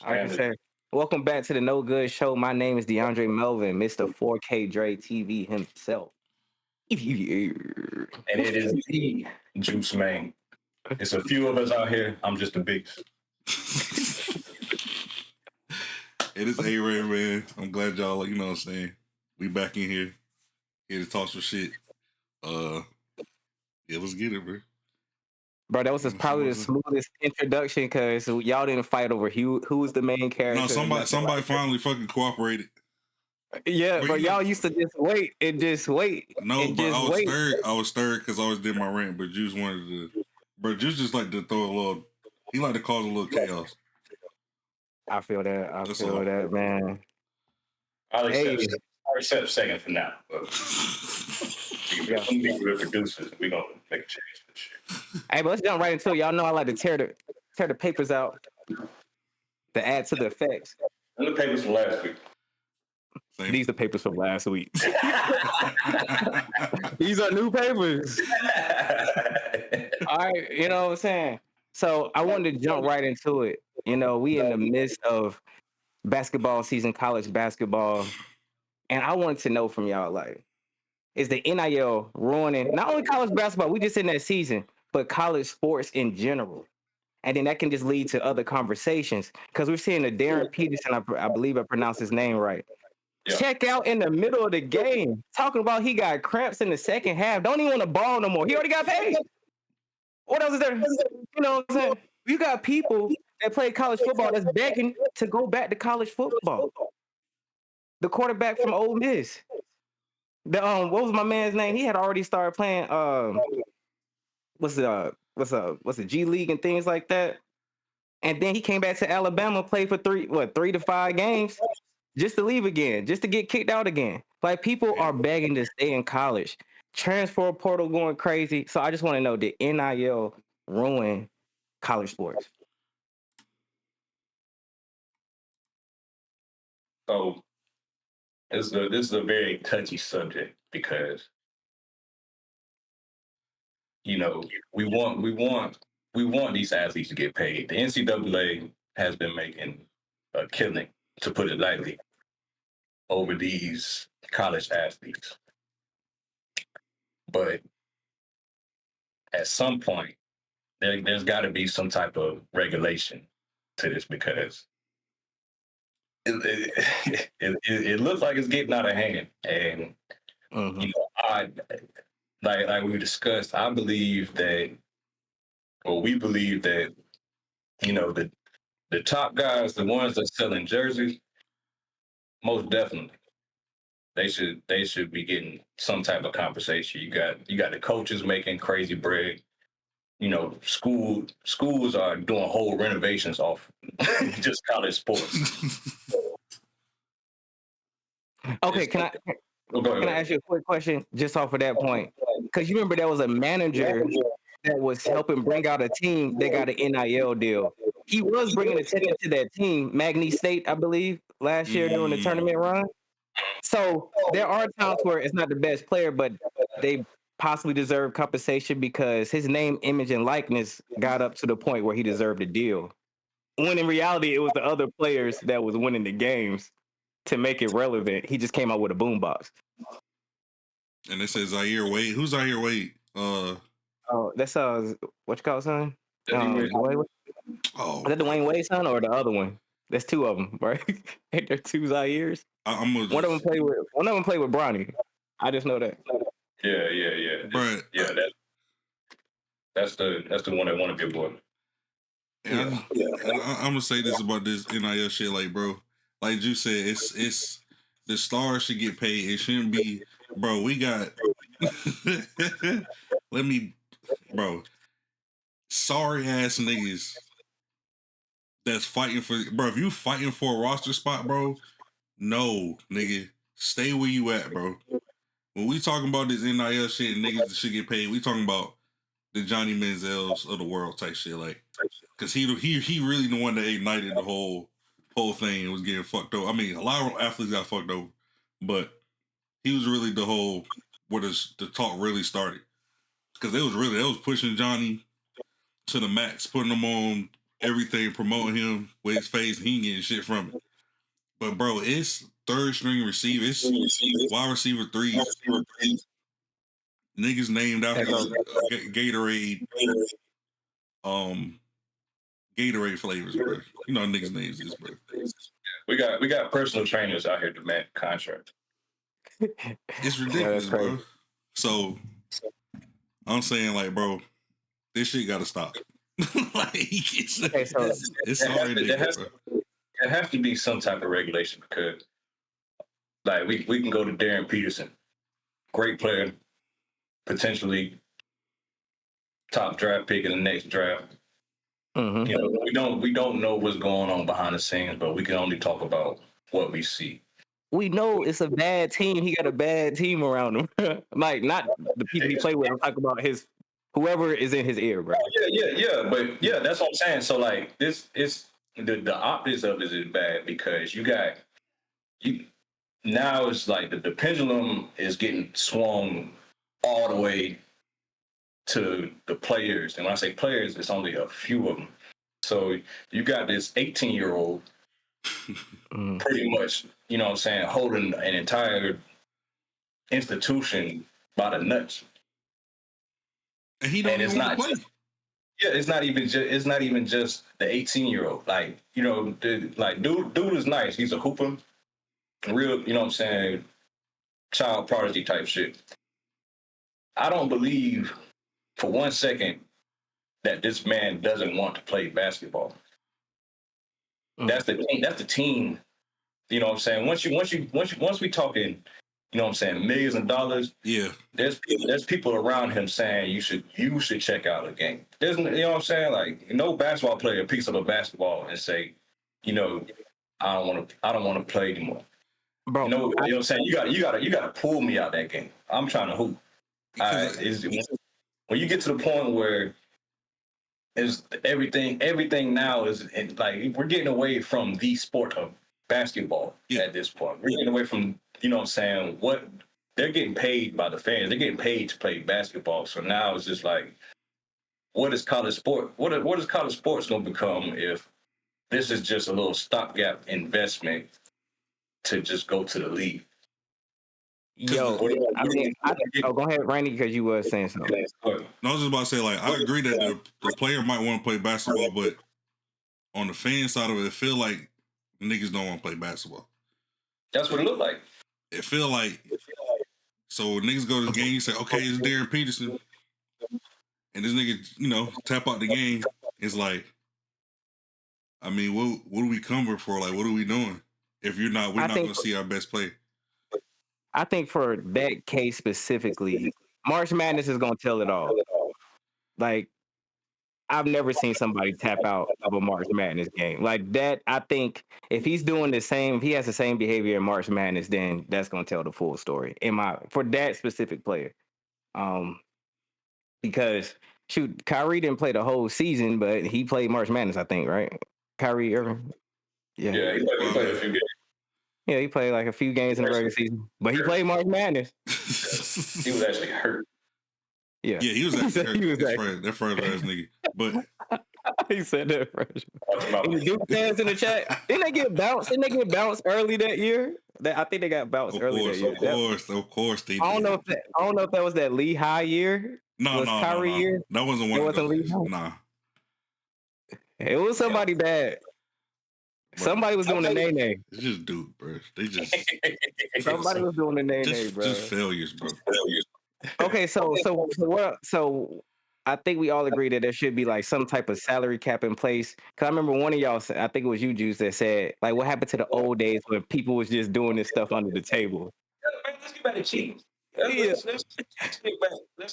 I can say, welcome back to the No Good Show. My name is DeAndre Melvin, Mr. 4K Dre TV himself. And it is the Juice Man. It's a few of us out here. I'm just the biggest. It is A-Ray, man. I'm glad y'all, you know what I'm saying. We back in here to talk some shit. Yeah, let's get it, bro. Bro, that was probably the smoothest introduction because y'all didn't fight over who was the main character. No, somebody finally fucking cooperated. Yeah, but y'all used to just wait and just wait. No, and but just I was stirred because I always did my rant, but Juice wanted to. Bro, Juice just like to throw a little. He like to cause a little chaos. I feel that. I feel that, man. I'll accept second for now. We can be producers. We gonna make a change for shit. Hey, but let's jump right into it. Y'all know I like to tear the papers out to add to the effects. And the papers from last week. These are the papers from last week. These are new papers. All right, you know what I'm saying? So I wanted to jump right into it. You know, we in the midst of basketball season, college basketball, and I wanted to know from y'all, like, is the NIL ruining not only college basketball, we just in that season, but college sports in general? And then that can just lead to other conversations because we're seeing the Darren Peterson, I believe I pronounced his name right. Yeah. Check out in the middle of the game, talking about he got cramps in the second half. Don't even want to ball no more. He already got paid. What else is there? You know what I'm saying? You got people that play college football that's begging to go back to college football. The quarterback from Ole Miss. What was my man's name? He had already started playing what's the G League and things like that. And then he came back to Alabama, played for 3 to 5 games, just to leave again, just to get kicked out again. Like, people are begging to stay in college. Transfer portal going crazy. So I just want to know, did NIL ruin college sports? So this is a very touchy subject because, you know, we want these athletes to get paid. The NCAA has been making a killing, to put it lightly, over these college athletes. But at some point, there's got to be some type of regulation to this because it looks like it's getting out of hand. And you know, like we discussed, we believe that, you know, the top guys, the ones that selling jerseys, most definitely they should be getting some type of compensation. You got the coaches making crazy bread. You know, schools are doing whole renovations off just college sports. Okay, can I ask you a quick question just off of that point? Because you remember there was a manager that was helping bring out a team that got an NIL deal. He was bringing attention to that team, Magny State, I believe, last year during the tournament run. So there are times where it's not the best player, but they possibly deserve compensation because his name, image, and likeness got up to the point where he deserved a deal. When in reality, it was the other players that was winning the games to make it relevant. He just came out with a boombox. And they say Zaire Wade. Who's Zaire Wade? Oh, that's what you call it, son? Dwayne, is that Dwayne Wade's son or the other one? There's two of them, right? Ain't there two Zaires? One of them played with Bronny. I just know that. Yeah. But that's the one that want to be a boy. I'm gonna say this about this NIL shit, like, bro, like you said, it's the stars should get paid. It shouldn't be, bro. We got bro, sorry ass niggas that's fighting for, bro. If you fighting for a roster spot, bro, no, nigga, stay where you at, bro. When we talking about this NIL shit and niggas that should get paid, we talking about the Johnny Manziels of the world type shit, like, because he really the one that ignited the whole thing and was getting fucked up. I mean, a lot of athletes got fucked over, but he was really the whole where the talk really started, because they was pushing Johnny to the max, putting him on everything promoting him with his face, and he ain't getting shit from it. But bro, it's third string receiver, it's wide receiver threes. Niggas named after Gatorade, Gatorade flavors, bro. You know niggas names is, bro. We got personal trainers out here demanding contracts. It's ridiculous, bro. So I'm saying, like, bro, this shit gotta stop. Like, it's so ridiculous, bro. There has to be some type of regulation because, like, we can go to Darren Peterson, great player, potentially top draft pick in the next draft. Mm-hmm. You know, we don't know what's going on behind the scenes, but we can only talk about what we see. We know it's a bad team. He got a bad team around him. Like, not the people he played with. I'm talking about his whoever is in his ear, bro. Yeah. But yeah, that's what I'm saying. So like, this is the optics of it is bad because you now it's like the pendulum is getting swung all the way to the players, and when I say players, it's only a few of them. So you got this 18-year-old pretty much, you know what I'm saying, holding an entire institution by the nuts. And he don't even want to play. It's not even just the 18-year-old. Like, you know, dude is nice. He's a hooper. Real, you know what I'm saying, child prodigy type shit. I don't believe for 1 second that this man doesn't want to play basketball. That's the team. You know what I'm saying? Once we talking, you know what I'm saying, millions of dollars. Yeah. There's people around him saying you should check out a game. There's, you know what I'm saying? Like, no basketball player picks up a basketball and say, you know, I don't want to play anymore. Bro, you know what I'm saying? You gotta pull me out that game. I'm trying to hoop. When you get to the point where is everything now is like we're getting away from the sport of basketball at this point. We're getting away from, you know what I'm saying, what they're getting paid by the fans. They're getting paid to play basketball. So now it's just like, what is college sport? What is college sports going to become if this is just a little stopgap investment to just go to the league? Yo, go ahead, Randy, because you were saying something. No, I was just about to say, like, I agree that the player might want to play basketball, but on the fan side of it feel like niggas don't want to play basketball. That's what it looked like. It feel like so niggas go to the game, you say, okay, it's Darren Peterson, and this nigga, you know, tap out the game. It's like, I mean, what are we coming for? Like, what are we doing? If we're not going to see our best player. I think for that case specifically, March Madness is going to tell it all. Like, I've never seen somebody tap out of a March Madness game like that. I think if he's doing the same, if he has the same behavior in March Madness, then that's going to tell the full story for that specific player. Because shoot, Kyrie didn't play the whole season, but he played March Madness, I think, right? Kyrie Irving. Yeah, he played a few games. Yeah, he played like a few games in the regular season, but he played March Madness. He was actually hurt. Yeah, he was actually hurt. That first ass nigga. But he said that first. And the Duke fans in the chat, didn't they get bounced early that year? I think they got bounced early that year. Of course they did. I don't know if that was that Lehigh year. No. Year? That wasn't one of those. Lehigh? Nah. It was somebody bad. Bro, somebody was doing the nay-nay. It's just Duke, bro. They just somebody was doing the nay-nay, bro. Just failures, bro. Okay, so I think we all agree that there should be like some type of salary cap in place. Cause I remember one of y'all, I think it was you, Juice, that said like, what happened to the old days when people was just doing this stuff under the table? Let's get back to cheating. Let's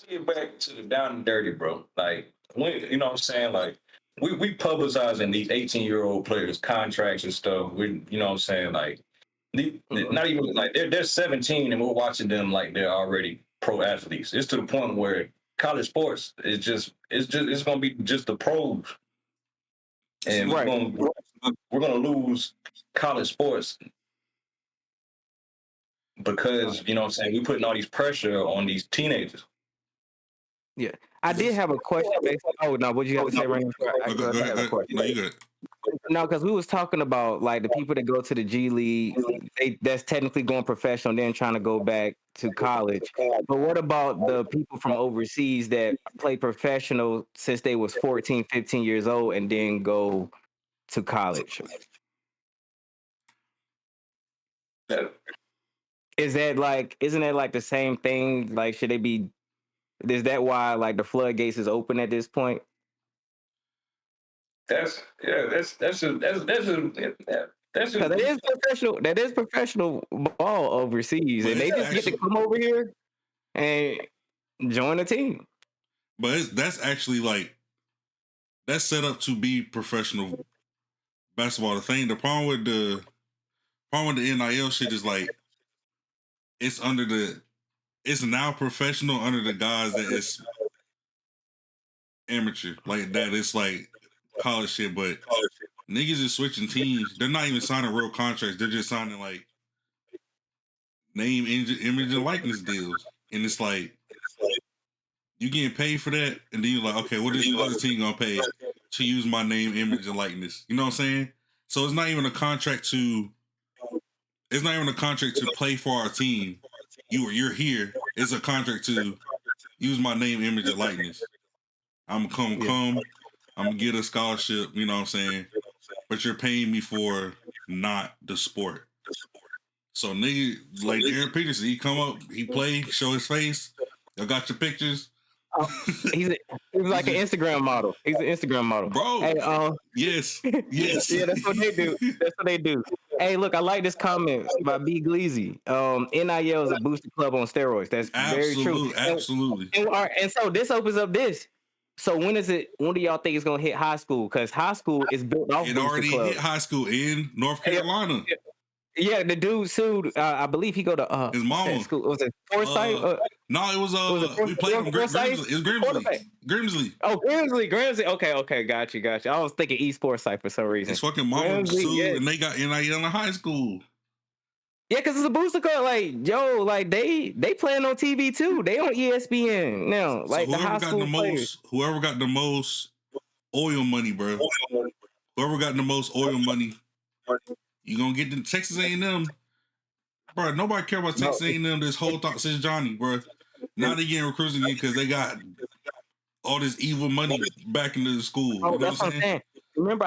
get back to the down and dirty, bro. Like, you know what I'm saying? Like, we publicizing these 18-year-old players' contracts and stuff. You know what I'm saying? Like, not even like they're 17 and we're watching them like they're already pro athletes. It's to the point where college sports is it's gonna be just the pros, and we're gonna lose college sports because, you know what I'm saying, we're putting all these pressure on these teenagers. Yeah, I did have a question based. Oh no, what you got to say right now? Oh, go ahead, go ahead. No, you good. No, because we was talking about like the people that go to the G League, that's technically going professional, then trying to go back to college. But what about the people from overseas that play professional since they was 14, 15 years old and then go to college? Yeah, Is that like, isn't that like the same thing? Like, should they be, is that why like the floodgates is open at this point? that's Because that is professional ball overseas, But and it's they just get to actually, come over here and join the team. that's actually like that's set up to be professional basketball. The problem with the NIL shit is like it's under the it's now professional under the guise that it's amateur, like that. It's like college shit, but niggas is switching teams. They're not even signing real contracts. They're just signing like name, image, and likeness deals, and it's like you getting paid for that, and then you're like, okay, what is the other team gonna pay to use my name, image, and likeness? You know what I'm saying? So it's not even a contract to. It's not even a contract to play for our team. You're here. It's a contract to use my name, image, and likeness. I'm gonna come. I'm gonna get a scholarship. You know what I'm saying? But you're paying me for not the sport. So nigga, like Aaron Peterson, he come up, he play, show his face. Y'all got your pictures. He's like an Instagram model. He's an Instagram model, bro. Hey, yes, yes, yeah, that's what they do. That's what they do. Hey, look, I like this comment by B. Gleazy. NIL is a booster club on steroids. That's very true. Absolutely. And so this opens up this. So when do y'all think it's gonna hit high school? Because high school is built off It booster already clubs. hit high school in North Carolina. Yeah, the dude sued. I believe he go to his mama. School. Was it Forsyth? No, it was we played him. Grimsley. It was Grimsley. Oh, Grimsley. Okay. Got you. I was thinking East Forsyth for some reason. His fucking mama sued, and they got NIL in high school. Yeah, because it's a booster club. Like, yo, like they playing on TV too. They on ESPN now. Like so the high school players. Whoever got the most oil money, bro. Whoever got the most oil money, you gonna get the Texas A&M. Bro, nobody care about Texas A&M this whole thought since Johnny, bro. Now they getting recruits again because they got all this evil money back into the school. Oh, you know that's what I'm saying. Remember,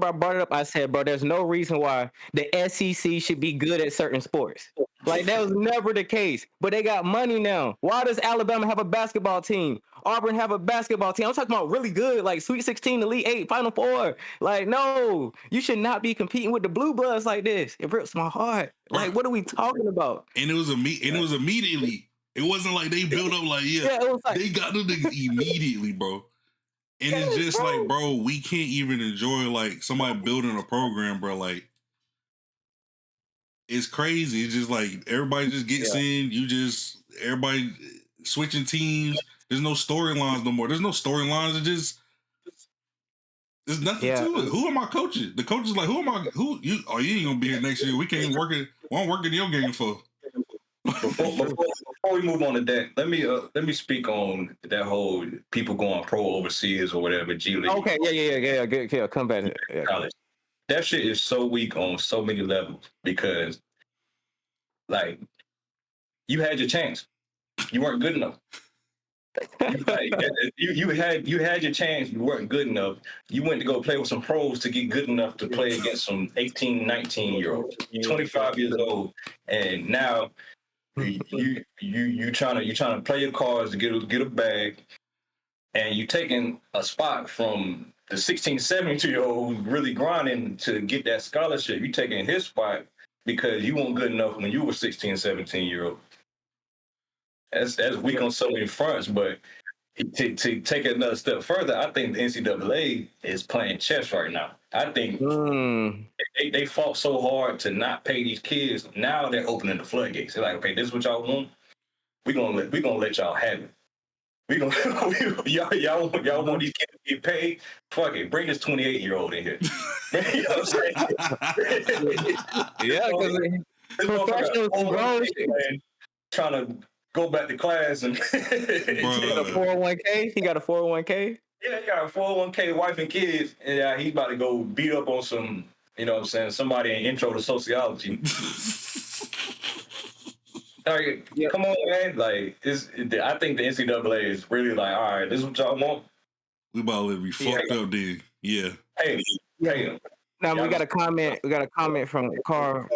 I brought it up. I said, bro, there's no reason why the SEC should be good at certain sports. Like that was never the case. But they got money now. Why does Alabama have a basketball team? Auburn have a basketball team. I'm talking about really good, like Sweet 16, Elite 8, Final Four. Like, no, you should not be competing with the Blue Bloods like this. It rips my heart. Like, what are we talking about? And it was immediately. It wasn't like they built up like, it was like, they got them immediately, bro. And it's just like, bro, we can't even enjoy like somebody building a program, bro. Like, it's crazy. It's just like everybody just gets in. Everybody switching teams. There's no storylines no more. There's no storylines. There's nothing to it. Who am I coaching? The coach is like, who am I? Who you? Oh, you ain't gonna be here next year. We can't work it. What I'm working your game for. Before we move on to that, let me speak on that whole people going pro overseas or whatever. G League. Okay, yeah. Good, yeah, come back. College. That shit is so weak on so many levels because, like, you had your chance, you weren't good enough. You had your chance, you weren't good enough. You went to go play with some pros to get good enough to play against some 18, 19-year-olds, 25 years old, and now. You trying to play your cards to get a bag, and you taking a spot from the 16, 17-year-old who's really grinding to get that scholarship. You taking his spot because you weren't good enough when you were 16, 17-year-old. That's weak on so many fronts, but to take it another step further, I think the NCAA is playing chess right now. I think they fought so hard to not pay these kids. Now they're opening the floodgates. They're like, okay, this is what y'all want. We're gonna let y'all have it. Y'all want these kids to get paid? Fuck it, bring this 28-year-old in here. You know what I'm saying? Yeah, because professionals trying to go back to class and He got a 401k. He got a 401k. Yeah, he got a 401k, wife and kids, and he's about to go beat up on some, you know what I'm saying, somebody in intro to sociology. Like, come on, man. Like, I think the NCAA is really like, all right, this is what y'all want. We about to be fucked up, dude. Yeah. Hey. Now we got a comment. We got a comment from Carver.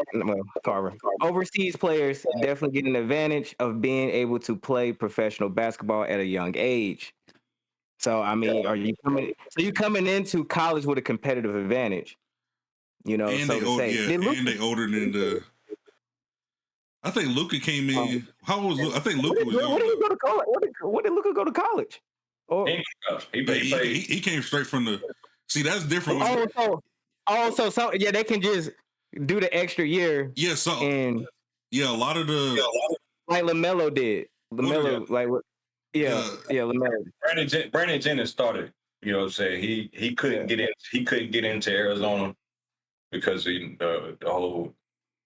Overseas players definitely get an advantage of being able to play professional basketball at a young age. So I mean, are you coming? So you coming into college with a competitive advantage? You know, And so to say. yeah, and they older than the. I think Luka came in. How old was Luka? I think Luka was young. What did he go to college? What did Luka go to college? Oh, he came straight from the. See, that's different. So yeah, they can just do the extra year. Yeah, so and a lot of the like LaMelo did. LaMelo, like what? Yeah, LaMelo. Brandon Jennings started. You know what I'm saying? He couldn't get in. He couldn't get into Arizona because of the whole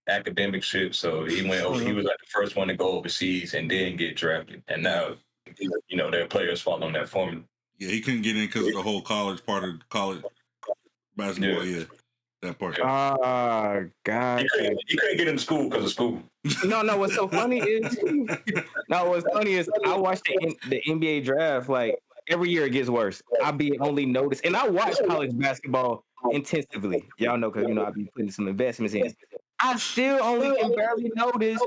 academic shit. So he went over. He was like the first one to go overseas and then get drafted. And now, you know, there are players following that formula. Yeah, he couldn't get in because of the whole college part of college basketball. Yeah, that part. God. He couldn't get into school because of school. No. What's so funny is, I watched the NBA draft. Like every year, it gets worse. I be only noticed, and I watch college basketball intensively. Y'all know, because I be putting some investments in. I still only can barely notice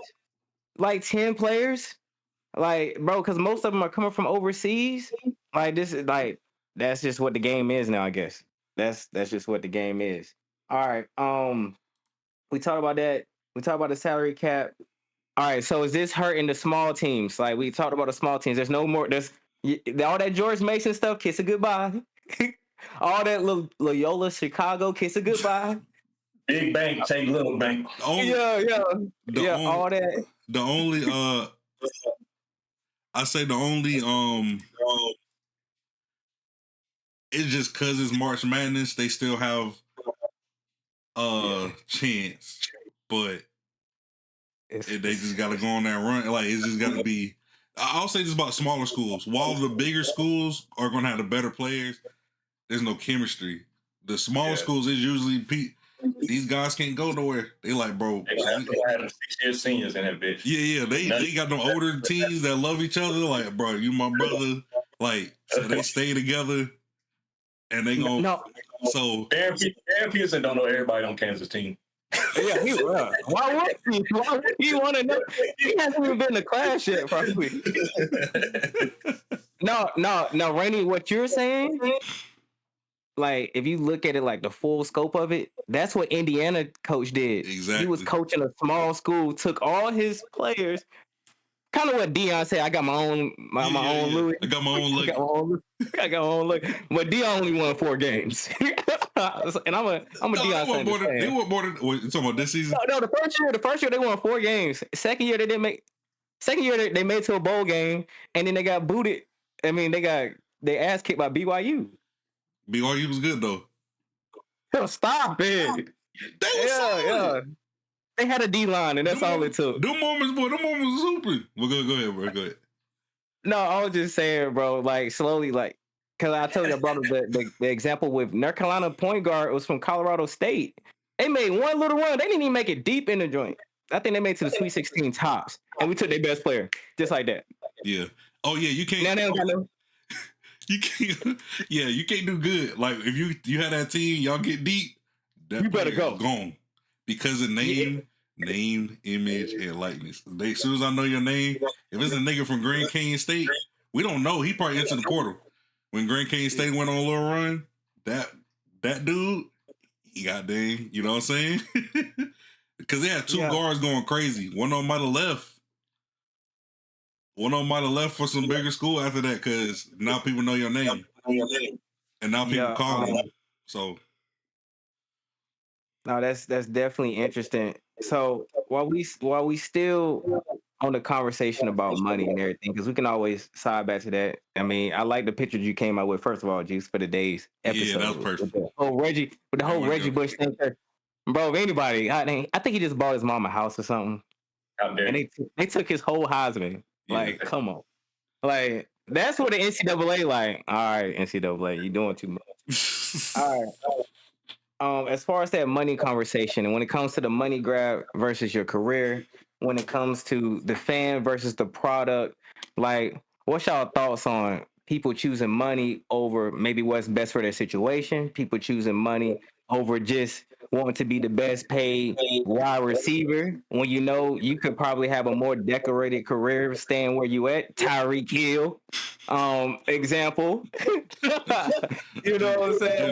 like 10 players. Like, bro, because most of them are coming from overseas. Like, this is like, that's just what the game is now, I guess. That's just what the game is. All right. We talked about that. We talked about the salary cap. All right. So is this hurting the small teams? Like, we talked about the small teams. There's no more. There's all that George Mason stuff. Kiss it goodbye. All that Loyola Chicago. Kiss it goodbye. Big bank take little bank. All that. The only I say the only it's just because it's March Madness, they still have chance, but they just got to go on that run. Like, it's just got to be. I'll say this about smaller schools. While the bigger schools are going to have the better players, there's no chemistry. The smaller schools is usually these guys can't go nowhere. They like, bro. They had 6-year seniors in that bitch. Yeah. They got them older teams that love each other. Like, bro, you my brother. Like, so they stay together, and they gonna. No. So Darren Peterson don't know everybody on Kansas team. Yeah, he will. Why would he? Why would he want to know? He hasn't even been to class yet, probably. No, Rainey, what you're saying, like, if you look at it like the full scope of it, that's what Indiana coach did. Exactly. He was coaching a small school, took all his players. Kind of what Deion said. I got my own, my own Louis. I got my own look. I got my own look. But Deion only won 4 games, and I'm a Deion fan. They won more than. Wait, you talking about this season? No, the first year they won 4 games. Second year they didn't make. Second year they made it to a bowl game, and then they got booted. I mean, they got their ass kicked by BYU. BYU was good though. Stop it. They was solid. They had a D line, and that's all it took. Them moments was hooping. Well, go ahead, bro. Go ahead. No, I was just saying, bro. Like, slowly, like, because I told you I brought up the example with North Carolina point guard was from Colorado State. They made one little run. They didn't even make it deep in the joint. I think they made it to the Sweet 16 tops, and we took their best player just like that. Yeah. Oh yeah, you can't. Now they don't got no. You can't. Yeah, you can't do good. Like, if you had that team, y'all get deep. You better go. Gone because of name, image, and likeness. As soon as I know your name, if it's a nigga from Grand Canyon State, we don't know. He probably entered the portal when Grand Canyon State went on a little run. That dude, he got dang. You know what I'm saying? Because they had 2 guards going crazy. One of them might have left. One of them might have left for some bigger school after that, because now people know your name, and now people call you. So, no, that's definitely interesting. So while we still on the conversation about money and everything, because we can always side back to that. I mean, I like the pictures you came out with. First of all, Juice, for the Days episode. Yeah, that was perfect. With the whole Reggie Bush thing. Bro, if anybody, I think he just bought his mom a house or something. And they took his whole Heisman. Like, come on. Like, that's what the NCAA like. All right, NCAA, you doing too much. All right. As far as that money conversation, and when it comes to the money grab versus your career, when it comes to the fan versus the product, like, what's y'all thoughts on people choosing money over maybe what's best for their situation? People choosing money over just wanting to be the best paid wide receiver when you know you could probably have a more decorated career staying where you at. Tyreek Hill, example. You know what I'm saying?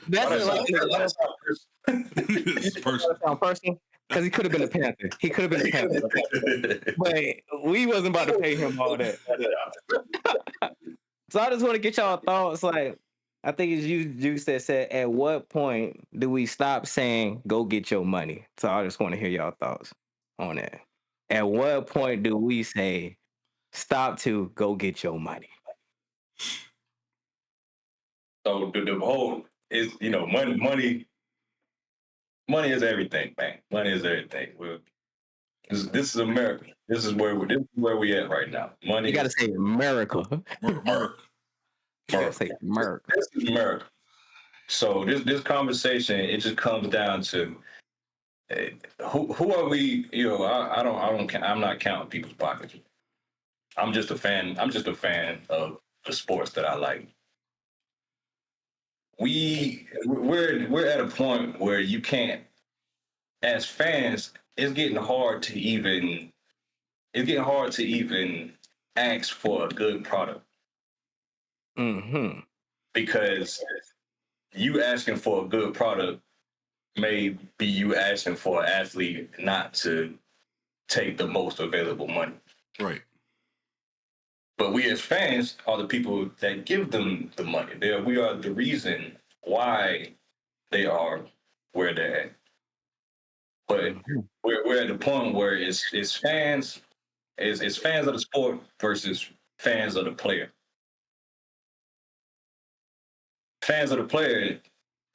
That's like an example. It's personal. Sound personal because he could have been a Panther. He could have been a Panther, but we wasn't about to pay him all that. So I just want to get y'all thoughts. Like, I think it's you, Juice, that said, at what point do we stop saying "go get your money"? So I just want to hear y'all thoughts on that. At what point do we say stop to go get your money? So the whole is, money is everything, man. Money is everything. This is America. This is where we at right now. Money You got to say America. Merc. You got to say America. This is America. So this conversation, it just comes down to who are we? I'm not counting people's pockets. I'm just a fan. I'm just a fan of the sports that I like. We're at a point where you can't, as fans, it's getting hard to even ask for a good product Mm-hmm. because you asking for a good product may be you asking for an athlete not to take the most available money. Right. But we as fans are the people that give them the money. We are the reason why they are where they're at. But we're at the point where it's fans it's fans of the sport versus fans of the player. Fans of the player,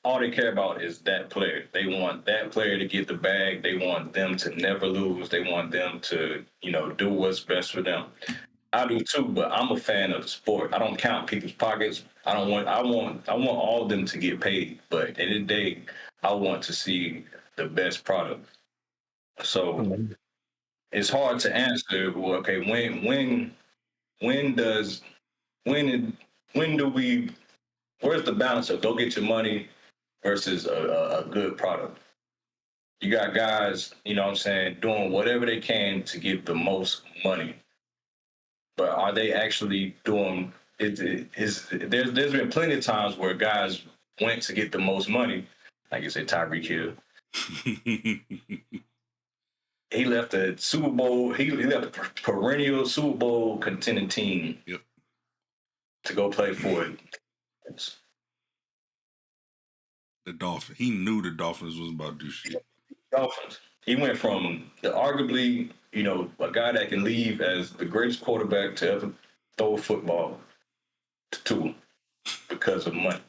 all they care about is that player. They want that player to get the bag. They want them to never lose. They want them to, do what's best for them. I do too, but I'm a fan of the sport. I don't count people's pockets. I want all of them to get paid. But at the end of the day, I want to see the best product. So it's hard to answer. Well, okay, when does when when do we? Where's the balance of go get your money versus a good product? You got guys, what I'm saying, doing whatever they can to get the most money. But are they actually doing it? There's been plenty of times where guys went to get the most money, like you said, Tyreek Hill. He left the Super Bowl. He left the perennial Super Bowl contending team to go play for it. The Dolphins. He knew the Dolphins was about to do shit. Dolphins. He went from the arguably, a guy that can leave as the greatest quarterback to ever throw a football to because of money.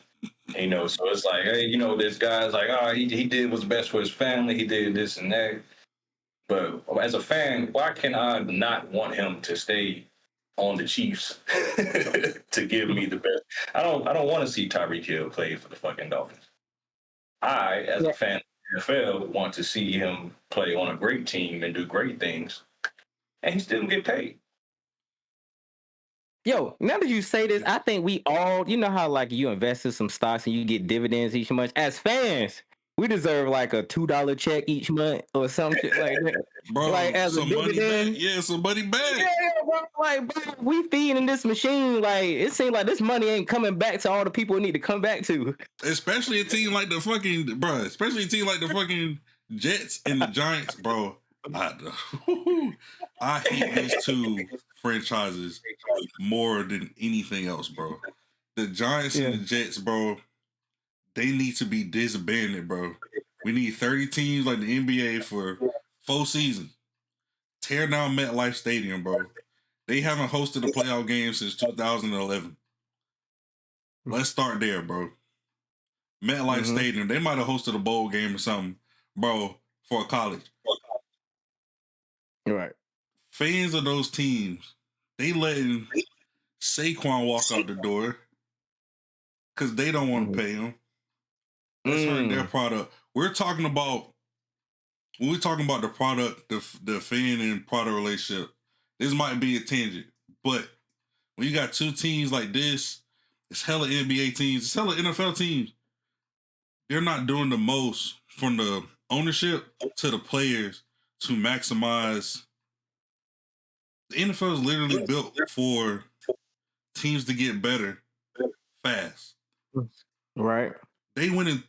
So it's like, hey, there's guys like, he did what's best for his family. He did this and that. But as a fan, why can I not want him to stay on the Chiefs to give me the best? I don't want to see Tyreek Hill play for the fucking Dolphins. I, as a fan of the NFL, want to see him play on a great team and do great things, and he still get paid. Yo, now that you say this, I think we all, you know how like you invest in some stocks and you get dividends each month. As fans, we deserve like a $2 check each month or some shit like that. Bro, like as a money dividend. back. Yeah, some money back. Yeah, bro. Like, bro, we feeding this machine. Like, it seems like this money ain't coming back to all the people it need to come back to. Especially a team like the fucking Jets and the Giants, bro. I hate these two franchises more than anything else, bro. The Giants and the Jets, bro, they need to be disbanded, bro. We need 30 teams like the NBA for 4 seasons. Tear down MetLife Stadium, bro. They haven't hosted a playoff game since 2011. Let's start there, bro. MetLife Stadium, they might have hosted a bowl game or something, bro, for a college. Right. fans of those teams, they letting Saquon walk out the door because they don't want to pay him. That's hurting their product. We're talking about when we're talking about the product, the fan and product relationship. This might be a tangent, but when you got two teams like this, it's hella NBA teams, it's hella NFL teams. They're not doing the most from the ownership to the players to maximize. The NFL is literally built for teams to get better fast. Right. They went in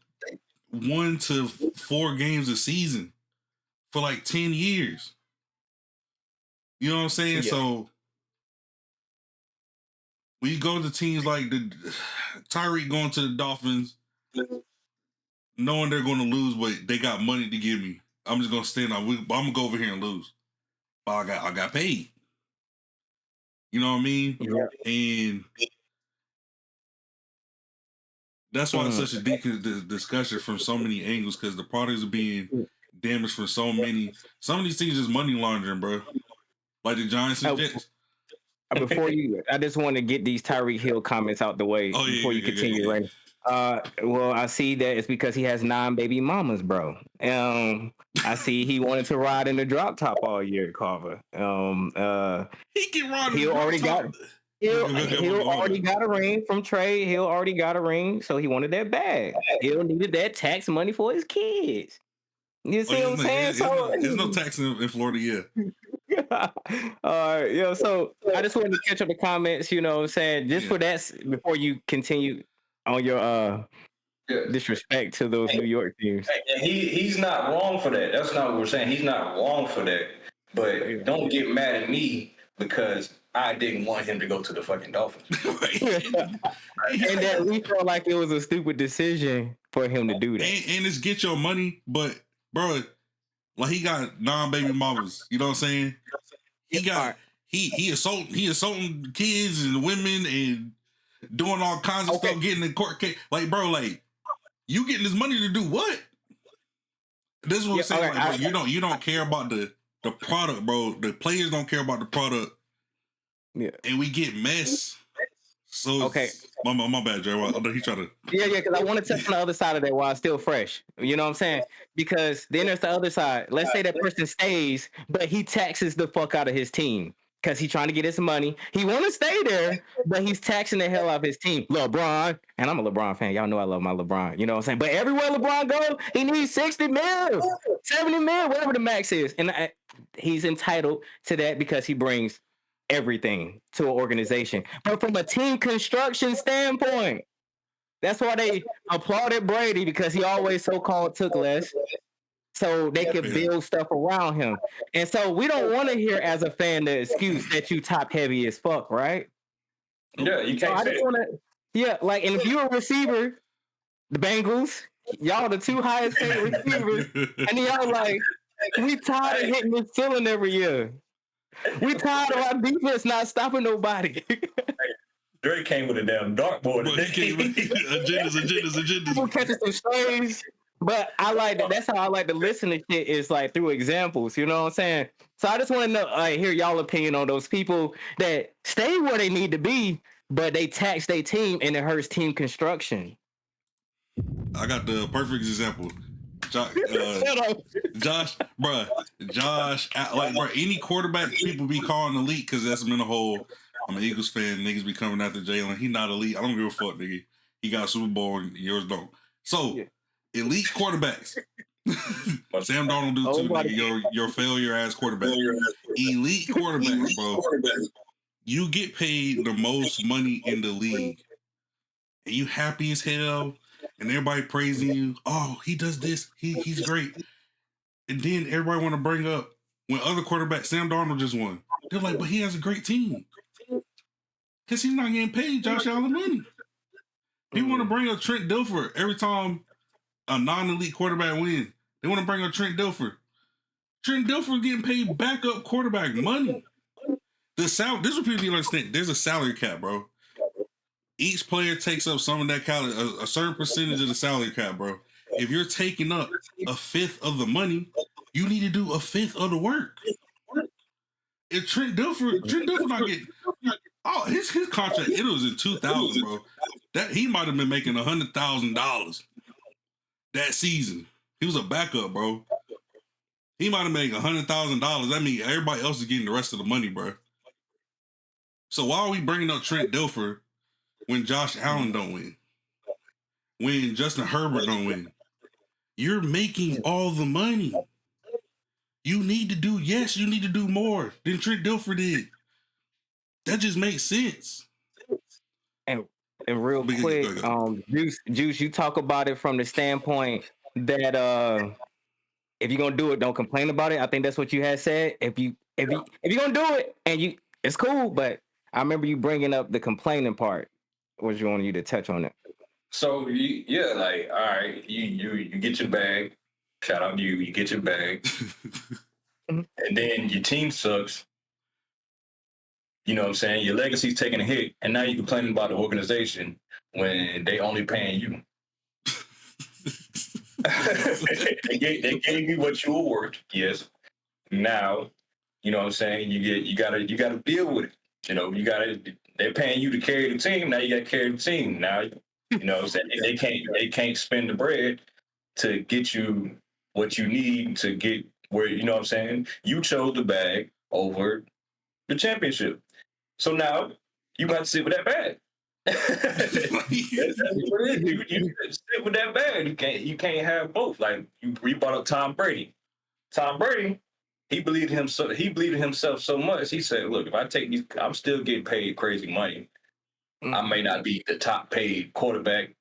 1 to 4 games a season for like 10 years. You know what I'm saying? Yeah. So when you go to teams like the Tyreek going to the Dolphins, knowing they're going to lose, but they got money to give me, I'm just going to stand up. I'm going to go over here and lose. But I got paid. You know what I mean? Yeah. And that's why it's such a deep discussion from so many angles, because the products are being damaged from so many. Some of these things is money laundering, bro. Like the Giants and Jets. Before you, I just want to get these Tyreek Hill comments out the way before you continue, right? Well, I see that it's because he has 9 baby mamas, bro. I see he wanted to ride in the drop top all year, Carver. He can ride in He the already drop got. top. Hill already got a ring from Trey. Hill already got a ring, so he wanted that bag. Hill needed that tax money for his kids. You see what I'm saying? There's no tax in Florida yet. All right, yo. So I just wanted to catch up the comments. You know what I'm saying? Just for that, before you continue on your disrespect to those New York teams. And he's not wrong for that. That's not what we're saying. He's not wrong for that. But don't get mad at me because I didn't want him to go to the fucking Dolphins. And that we felt like it was a stupid decision for him to do that. And it's get your money, but bro, like he got 9 baby mamas. You know what I'm saying? He got he assaulting kids and women and doing all kinds of stuff, getting in court case. Like, bro, like you getting this money to do what? This is what I'm saying. Like, bro, you don't care about the product, bro. The players don't care about the product. Yeah. And we get mess. So my bad, Jerry. I know he trying to. Yeah, because I want to touch on the other side of that while it's still fresh. You know what I'm saying? Because then there's the other side. Let's say that person stays, but he taxes the fuck out of his team because he's trying to get his money. He want to stay there, but he's taxing the hell out of his team. LeBron, and I'm a LeBron fan. Y'all know I love my LeBron. You know what I'm saying? But everywhere LeBron goes, he needs 60 mil, 70 mil, whatever the max is. And he's entitled to that because he brings everything to an organization. But from a team construction standpoint, that's why they applauded Brady, because he always so-called took less so they could build stuff around him. And so we don't want to hear as a fan the excuse that you top heavy as fuck, right? Yeah, you can't say like, and if you're a receiver, the Bengals, y'all the 2 highest paid receivers, and y'all like, we tired of hitting this ceiling every year. We tired of our defense not stopping nobody. Drake came with a damn dartboard. Agendas. People catching some strays. But I like that. That's how I like to listen to shit, is like through examples. You know what I'm saying? So I just want to know, hear y'all opinion on those people that stay where they need to be, but they tax their team and it hurts team construction. I got the perfect example. Josh, like, bro, any quarterback people be calling elite because that's been a whole. I'm an Eagles fan. Niggas be coming after Jalen. He not elite. I don't give a fuck, nigga. He got a Super Bowl and yours don't. So, elite quarterbacks. Sam Darnold do too, nigga. Your failure ass quarterback. Elite quarterbacks, bro. You get paid the most money in the league, and you happy as hell. And everybody praising you. Oh, he does this. He's great. And then everybody want to bring up when other quarterbacks, Sam Darnold just won. They're like, but he has a great team. Because he's not getting paid Josh Allen money. People want to bring up Trent Dilfer every time a non-elite quarterback wins. They want to bring up Trent Dilfer. Trent Dilfer getting paid backup quarterback money. This is what people need to understand. There's a salary cap, bro. Each player takes up some of that a certain percentage of the salary cap, bro. If you're taking up 1/5 of the money, you need to do 1/5 of the work. if Trent Dilfer not getting his contract, it was in 2000, bro. That he might have been making $100,000 that season. He was a backup, bro. He might have made $100,000. That means everybody else is getting the rest of the money, bro. So why are we bringing up Trent Dilfer when Josh Allen don't win? When Justin Herbert don't win? You're making all the money. You need to do more than Trent Dilfer did. That just makes sense. And real quick, Juice, you talk about it from the standpoint that if you're gonna do it, don't complain about it. I think that's what you had said. If you're gonna do it and it's cool, but I remember you bringing up the complaining part. Was you wanted you to touch on it? So yeah, like all right, you get your bag. Shout out to you. You get your bag, and then your team sucks. You know what I'm saying? Your legacy's taking a hit, and now you're complaining about the organization when they only paying you. they gave you what you were worth. Yes. Now, you know what I'm saying? You gotta deal with it. You know, they're paying you to carry the team. Now you gotta carry the team. Now, you know what I'm saying? They can't spend the bread to get you what you need to get where, you know what I'm saying? You chose the bag over the championship. So now you got to sit with that bag. That's what it is. You sit with that bag. You can't have both. Like you brought up Tom Brady. Tom Brady, he believed in himself so much. He said, "Look, if I take these, I'm still getting paid crazy money. I may not be the top paid quarterback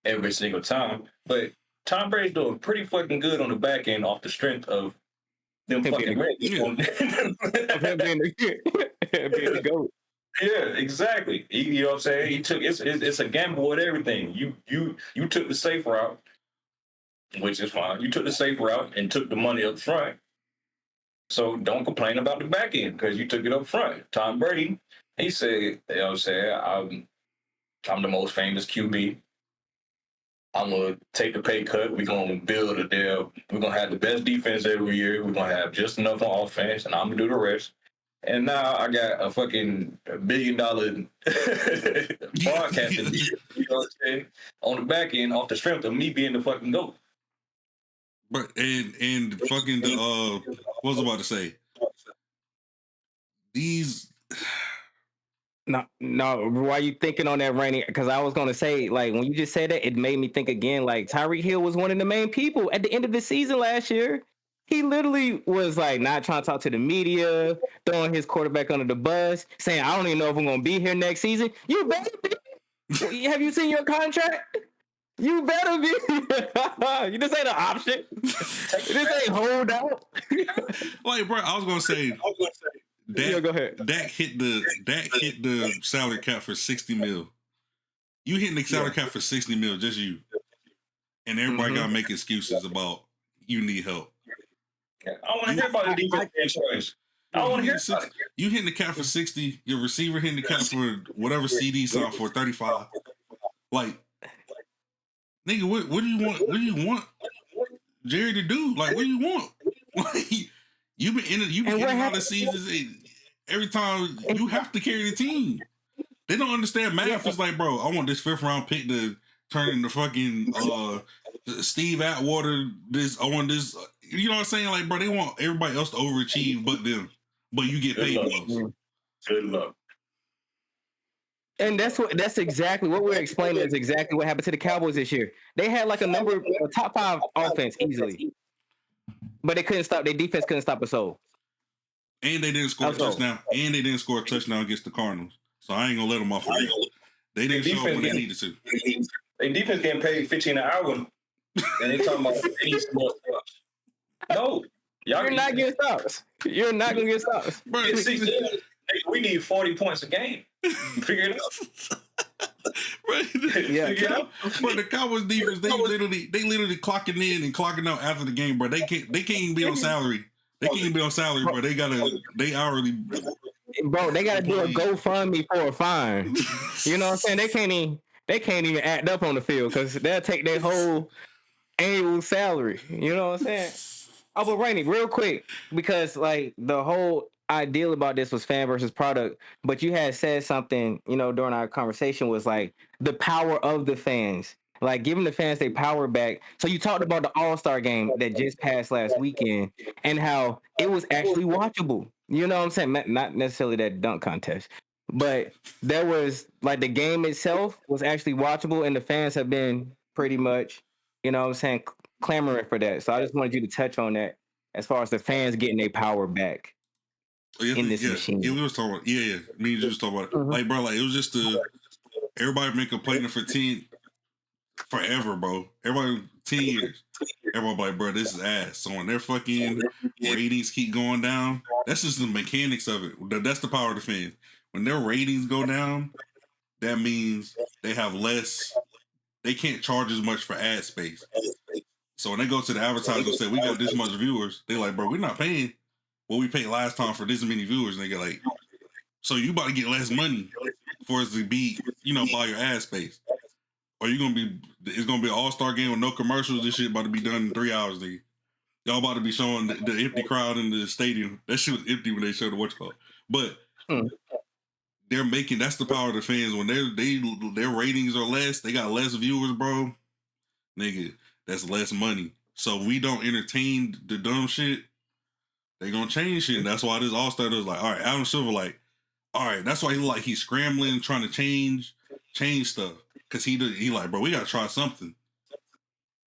every single time, but Tom Brady's doing pretty fucking good on the back end off the strength of them fucking Reds." Being the GOAT. Yeah, exactly. You know what I'm saying? He took it's a gamble with everything. You took the safe route, which is fine. You took the safe route and took the money up front. So don't complain about the back end because you took it up front. Tom Brady, he said, you know what I'm saying, I'm the most famous QB. I'm gonna take the pay cut. We're gonna build we're gonna have the best defense every year. We're gonna have just enough on offense, and I'm gonna do the rest. And now I got a fucking $1 billion broadcasting deal, you know what I'm saying, on the back end off the strength of me being the fucking GOAT. But and fucking what was I about to say? These No, why you thinking on that, Rainy? Because I was gonna say, like, when you just said that, it made me think again. Like Tyreek Hill was one of the main people at the end of the season last year. He literally was like not trying to talk to the media, throwing his quarterback under the bus, saying, "I don't even know if I'm gonna be here next season." You better be. Have you seen your contract? You better be. You just ain't an option. This ain't hold out. like, bro, I was gonna say. Go ahead. Dak hit the salary cap for 60 mil. You hitting the salary cap for 60 mil, just you. And everybody gotta make excuses about you need help. I want to hear about the defense franchise. I want to hear about it. You hitting the cap for 60, your receiver hitting the cap for whatever CD signed for 35. Like, nigga, what do you want? What do you want Jerry to do? Like, what do you want? Like, you've been in all the seasons. Every time you have to carry the team. They don't understand math. It's like, bro, I want this 5th round pick to turn into fucking Steve Atwater. I want this. You know what I'm saying? Like, bro, they want everybody else to overachieve but them. But you get paid the most. Good luck. And that's exactly what we're explaining is exactly what happened to the Cowboys this year. They had like a top 5 offense easily. But they couldn't stop. Their defense couldn't stop a soul. And they didn't score a touchdown. And they didn't score a touchdown against the Cardinals. So I ain't gonna let them off. They didn't show up when they needed to. Their defense getting paid $15 an hour, and they talking about any small stuff. No, you're not getting stops. You're not gonna get stops. We need 40 points a game. Figure it out. Right. But the Cowboys defense, they literally clocking in and clocking out after the game, bro. They can't even be on salary. They can't even be on salary, bro. They hourly. Bro, they gotta do a GoFundMe for a fine. You know what I'm saying? They can't even act up on the field because they'll take their whole annual salary. You know what I'm saying? Oh, but Rainy, real quick, because like the whole ideal about this was fan versus product, but you had said something, during our conversation was like the power of the fans, like giving the fans their power back. So you talked about the All-Star game that just passed last weekend and how it was actually watchable. You know what I'm saying? Not necessarily that dunk contest, but there was like the game itself was actually watchable, and the fans have been pretty much, what I'm saying, clamoring for that. So I just wanted you to touch on that as far as the fans getting their power back in this machine. We was talking about, me and you just talking about it. Mhm. Like, bro, like it was just everybody been complaining for 10 forever, bro. Everybody 10 years. Everybody like, bro, this is ass. So when their fucking ratings keep going down, that's just the mechanics of it. That's the power of the fans. When their ratings go down, that means they have less. They can't charge as much for ad space. So when they go to the advertiser and say, we got this much viewers, they like, bro, we're not paying what we paid last time for this many viewers. And they get like, so you about to get less money for us to be, buy your ad space. Or it's gonna be an all-star game with no commercials. This shit about to be done in 3 hours, nigga. Y'all about to be showing the empty crowd in the stadium. That shit was empty when they showed the what's called. But they're making, that's the power of the fans. When their ratings are less, they got less viewers, bro. Nigga, that's less money. So if we don't entertain the dumb shit, they gonna change shit. And that's why this All-Star is like, all right, Adam Silver, like, all right, that's why he's scrambling, trying to change stuff. Cause he like, bro, we gotta try something.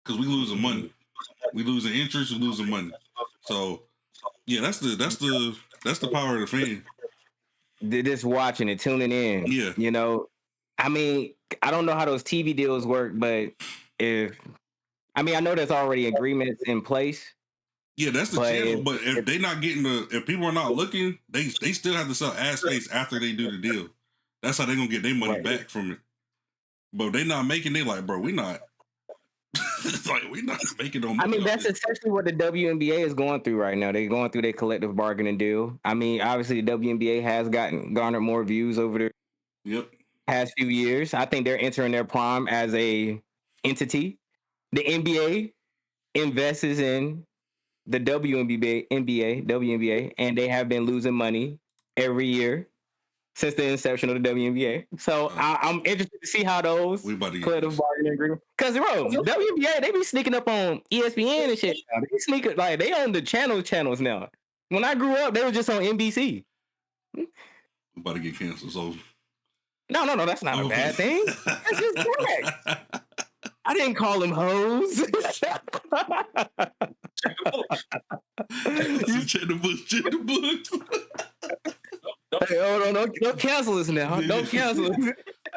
Cause we losing money. We losing interest, we losing money. So yeah, that's the power of the fan. Just watching it, tuning in. Yeah. I mean, I don't know how those TV deals work, but I know there's already agreements in place. Yeah, that's the channel. But if they not getting if people are not looking, they still have to sell ad space after they do the deal. That's how they gonna get their money back from it. But they not making, they like, bro, we not. It's like, we not making no money. That's essentially what the WNBA is going through right now. They're going through their collective bargaining deal. Obviously the WNBA has garnered more views over the past few years. I think they're entering their prime as a entity. The NBA invests in the WNBA, and they have been losing money every year since the inception of the WNBA. So I'm interested to see how those collective bargaining agreements. Because bro, WNBA, they be sneaking up on ESPN and shit. They sneak like they own the channels now. When I grew up, they were just on NBC. We about to get canceled. So no, that's not a bad thing. That's just correct. I didn't call them hoes. Check the books. Hey, hold on, don't cancel us now. Don't cancel us.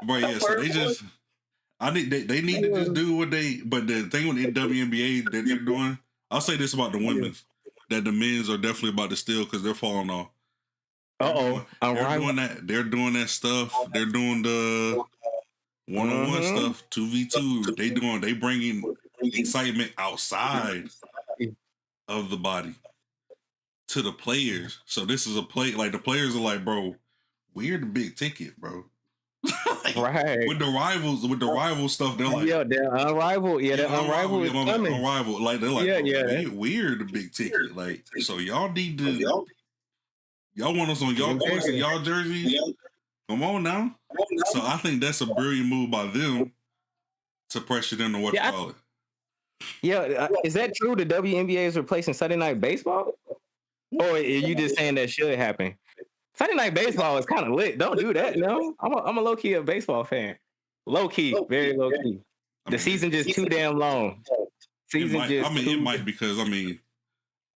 But yeah, so they just, they need to just do what they, but the thing with the WNBA that they're doing, I'll say this about the women's, that the men's are definitely about to steal because they're falling off. They're doing that stuff. They're doing the one-on-one stuff, 2v2. They bringing excitement outside of the body to the players. So this is a play, like the players are like, bro, we're the big ticket, bro. Right. With the rival stuff, they're like, they're unrivaled. They're unrivaled. Unrivaled. Like they're like, we're the big ticket. Like, so y'all need to, y'all want us on y'all course and y'all jerseys. Come on now. So I think that's a brilliant move by them to pressure them to call it. Yeah, is that true? The WNBA is replacing Sunday Night Baseball? Or are you just saying that should happen? Sunday Night Baseball is kind of lit. Don't do that, no. I'm a low-key a baseball fan. Low-key, very low-key. The season just too damn long. It might because, I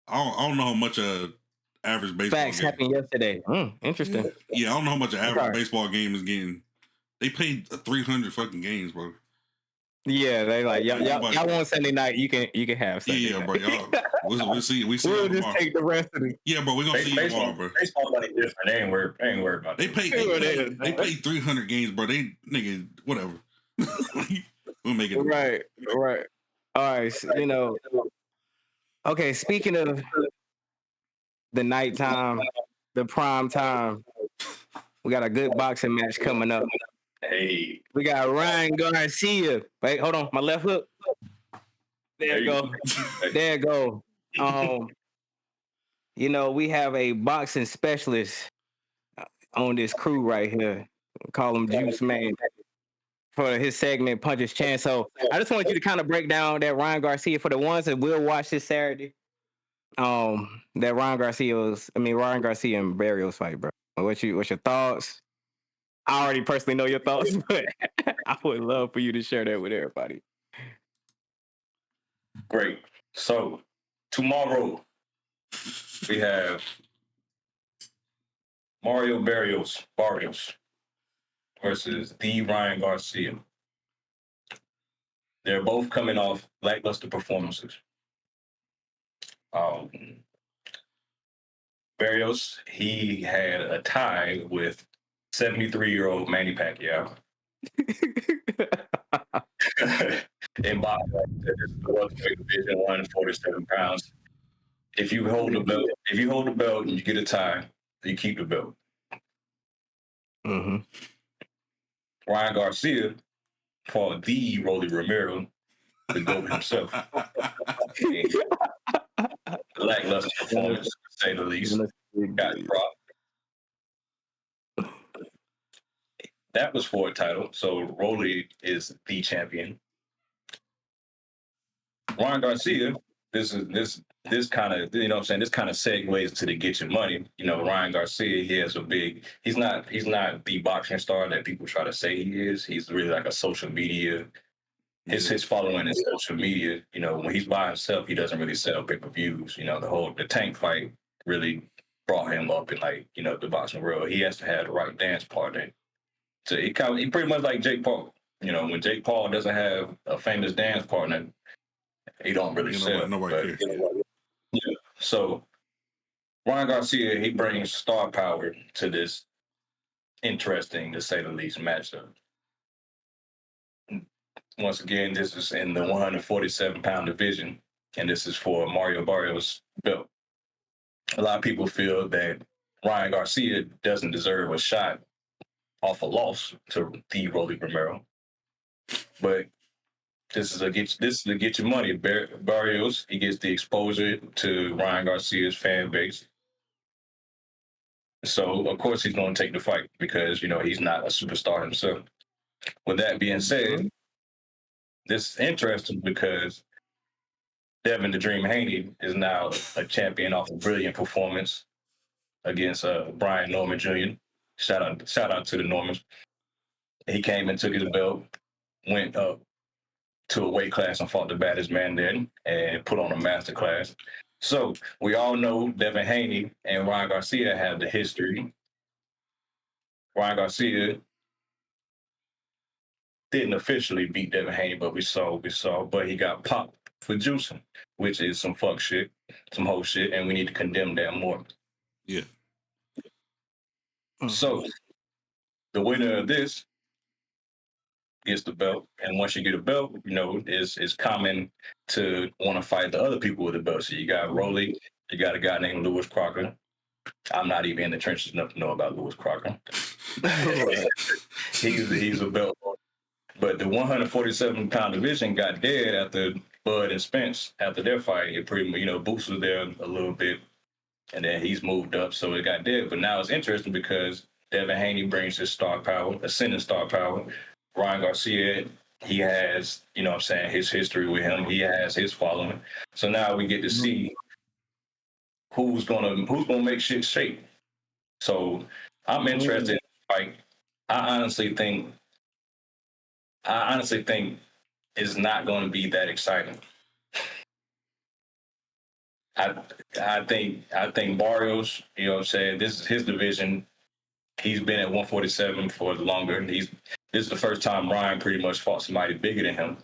don't know how much average baseball Facts game happened yesterday. Interesting. Yeah, I don't know how much an average baseball game is getting. They played 300 fucking games, bro. Yeah, they like y'all want Sunday night. You can have Sunday night. Bro. Y'all, we'll see. We'll just take the rest of it. Yeah, bro. We're gonna see you tomorrow, bro. Baseball money different. They ain't worried about that. They played 300 games, bro. They nigga whatever. We'll make it right. All right, so, okay, speaking of the nighttime, the prime time, we got a good boxing match coming up. Hey, we got Ryan Garcia. Wait, hold on, my left hook. There you go. you know, we have a boxing specialist on this crew right here. Call him Juice Man for his segment Puncher's Chance. So I just want you to kind of break down that Ryan Garcia for the ones that will watch this Saturday. That Ryan Garcia and Barrios fight, bro. What's your thoughts? I already personally know your thoughts, but I would love for you to share that with everybody. Great. So tomorrow we have Mario Barrios versus the Ryan Garcia. They're both coming off lackluster performances. Um, Barrios, he had a tie with 73-year-old Manny Pacquiao. In boxing, this is the welterweight division, 147 pounds. If you hold the belt and you get a tie, you keep the belt. Mm-hmm. Ryan Garcia fought the Rolly Romero, the GOAT himself. Lackluster performance, to say the least. Got dropped. That was for a title, so Rolly is the champion. Ryan Garcia, this kind of, you know what I'm saying, this kind of segues to the get your money. You know, Ryan Garcia, he's not the boxing star that people try to say he is. He's really like a social media. His following is social media. You know, when he's by himself, he doesn't really sell pay-per-views. You know, the Tank fight really brought him up in, like, you know, the boxing world. He has to have the right dance partner. So he pretty much like Jake Paul. You know, when Jake Paul doesn't have a famous dance partner, he don't really sell. Nobody cares. Yeah. So Ryan Garcia, he brings star power to this interesting, to say the least, matchup. Once again, this is in the 147-pound division, and this is for Mario Barrios' belt. A lot of people feel that Ryan Garcia doesn't deserve a shot off a loss to the Rolly Romero, but this is a get your money. Barrios, he gets the exposure to Ryan Garcia's fan base. So, of course, he's going to take the fight because, you know, he's not a superstar himself. With that being said, this is interesting because Devin the Dream Haney is now a champion off a brilliant performance against Brian Norman Jr. Shout out to the Normans. He came and took his belt, went up to a weight class and fought the baddest man there and put on a master class. So we all know Devin Haney and Ryan Garcia have the history. Ryan Garcia didn't officially beat Devin Haney, but we saw, but he got popped for juicing, which is some fuck shit, some whole shit, and we need to condemn that more. Yeah. So the winner of this gets the belt, and once you get a belt, you know, it's common to want to fight the other people with the belt. So you got Rolly, you got a guy named Lewis Crocker. I'm not even in the trenches enough to know about Lewis Crocker. he's a belt. But the 147-pound division got dead after Bud and Spence, after their fight. It pretty much, you know, Boots was there a little bit, and then he's moved up, so it got dead. But now it's interesting because Devin Haney brings his star power, ascending star power. Ryan Garcia, he has, you know what I'm saying, his history with him. He has his following. So now we get to see who's gonna make shit shake. So I'm interested in the fight. I honestly think it's not going to be that exciting. I think Barrios, you know what I'm saying, this is his division. He's been at 147 for longer. This is the first time Ryan pretty much fought somebody bigger than him.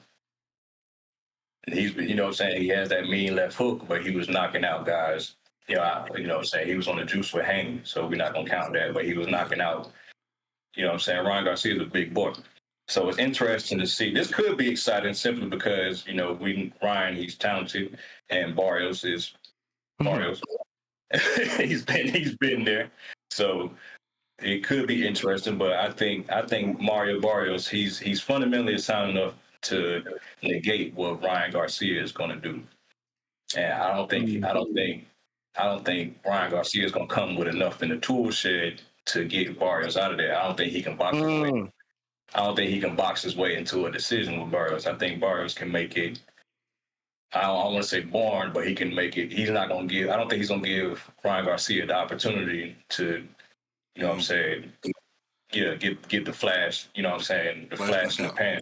And he's, you know what I'm saying, he has that mean left hook, but he was knocking out guys. You know what I'm saying, he was on the juice with Haney, so we're not going to count that, but he was knocking out, you know what I'm saying, Ryan Garcia is a big boy. So it's interesting to see. This could be exciting simply because, you know, Ryan, he's talented, and Barrios is Barrios. he's been there. So it could be interesting, but I think Mario Barrios, he's fundamentally sound enough to negate what Ryan Garcia is going to do. And I don't think I don't think Ryan Garcia is going to come with enough in the tool shed to get Barrios out of there. I don't think he can box his way. I don't think he can box his way into a decision with Barrios. I think Barrios can make it. I don't want to say born, but he can make it. He's not going to give. I don't think he's going to give Ryan Garcia the opportunity to, you know what I'm saying, yeah, get the flash, you know what I'm saying, the flash in the pan.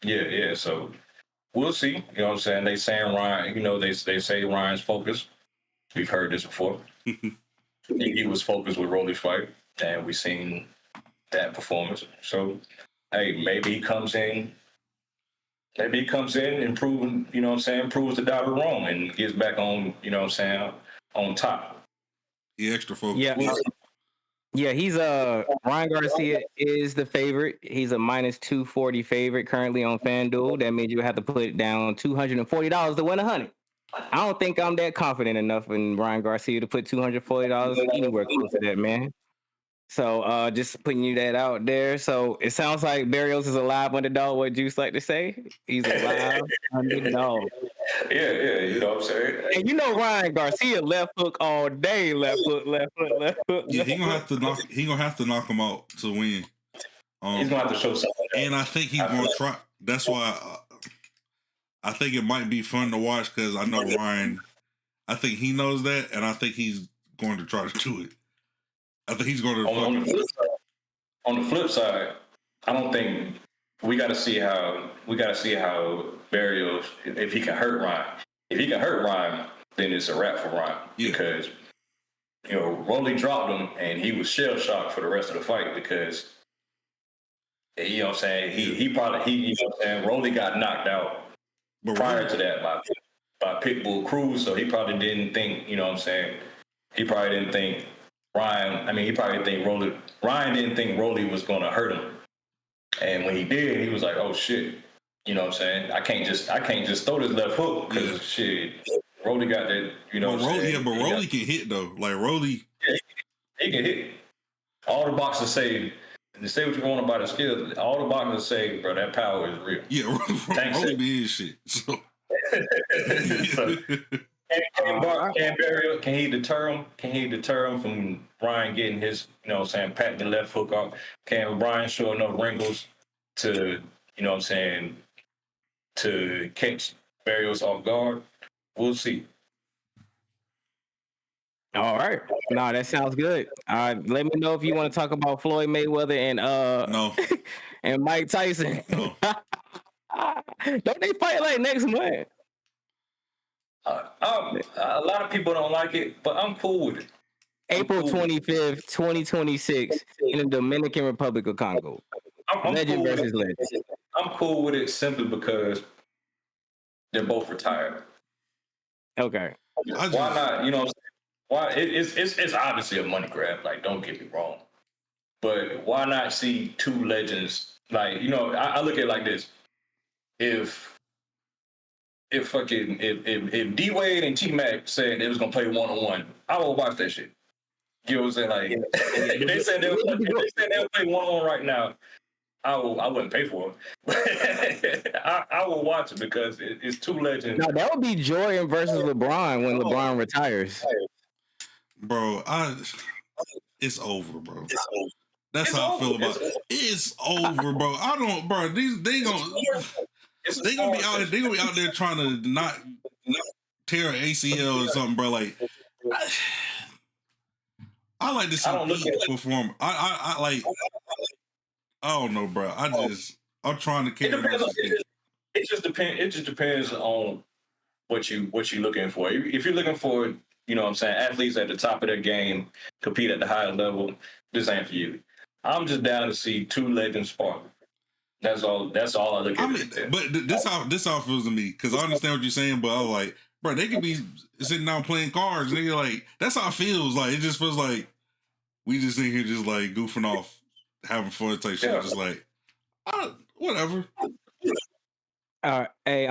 Yeah. So we'll see. You know what I'm saying? They saying Ryan, you know, they say Ryan's focused. We've heard this before. He was focused with Rolly's fight, and we've seen that performance. So, hey, maybe he comes in. Maybe he comes in and proves, you know what I'm saying, proves the doubter wrong and gets back on, you know what I'm saying, on top. He extra focused. Yeah. Yeah, he's Ryan Garcia is the favorite. He's a minus 240 favorite currently on FanDuel. That means you have to put down $240 to win 100. I don't think I'm that confident enough in Ryan Garcia to put $240 anywhere close to that, man. So just putting you that out there. So it sounds like Barrios is a live underdog. What Juice like to say? He's a live underdog. Yeah, you know what I'm saying? And you know Ryan Garcia left hook all day, left hook. Yeah, he gonna have to knock him out to win. He's gonna have to show something. And I think he's gonna try. That's why I think it might be fun to watch because I know Ryan. I think he knows that, and I think he's going to try to do it. I think he's going to. On the flip side, I don't think we got to see how Barrios, if he can hurt Ryan. If he can hurt Ryan, then it's a wrap for Ryan because you know Rolly dropped him and he was shell shocked for the rest of the fight because you know what I'm saying he you know what I'm saying Rolly got knocked out prior to that by Pitbull Cruz, so he probably didn't think, you know what I'm saying, he probably didn't think Ryan didn't think Rolly was going to hurt him. And when he did, he was like, "Oh shit!" You know what I'm saying? I can't just throw this left hook because shit, Rolly got that. You know, but Rolly can hit though. Like Rolly, he can hit. All the boxers say, and say what you want about his skills. All the boxers say, bro, that power is real. Yeah, Rolly be his shit. So. Can he deter him? Can he deter him from Brian getting his, you know what I'm saying, patting the left hook off? Can Brian show enough wrinkles to, you know what I'm saying, to catch Barrios off guard? We'll see. All right. No, that sounds good. Let me know if you want to talk about Floyd Mayweather and no. and Mike Tyson. No. Don't they fight like next month? A lot of people don't like it, but I'm cool with it. April 25th, 2026, in the Dominican Republic of Congo. Legend versus legend. I'm cool with it simply because they're both retired. Okay. Why not? You know, why it's obviously a money grab. Like, don't get me wrong, but why not see two legends? Like, you know, I look at it like this: if D Wade and T Mac said they was gonna play 1-on-1, I would watch that shit. You know what I'm saying? Like, if they said they'll play 1-on-1 right now, I wouldn't pay for it. I will watch it because it's two legends. No, that would be Jordan versus LeBron when LeBron retires. Bro, it's over, bro. That's how I feel about it. It's over, bro. I don't, bro. They gonna be out. They gonna be out there trying to not tear an ACL or something, bro. Like, I like to see perform. I like. I don't know, bro. I'm trying to carry. It just depends on what you're looking for. If you're looking for, you know what I'm saying, athletes at the top of their game, compete at the highest level, this ain't for you. I'm just down to see two legends spar. That's all I look at. I mean, but this how it feels to me, because I understand what you're saying, but I was like, bro, they could be sitting down playing cards, nigga. Like, that's how it feels. Like, it just feels like we just in here just like goofing off, having fun type shit. Just like, whatever. Hey,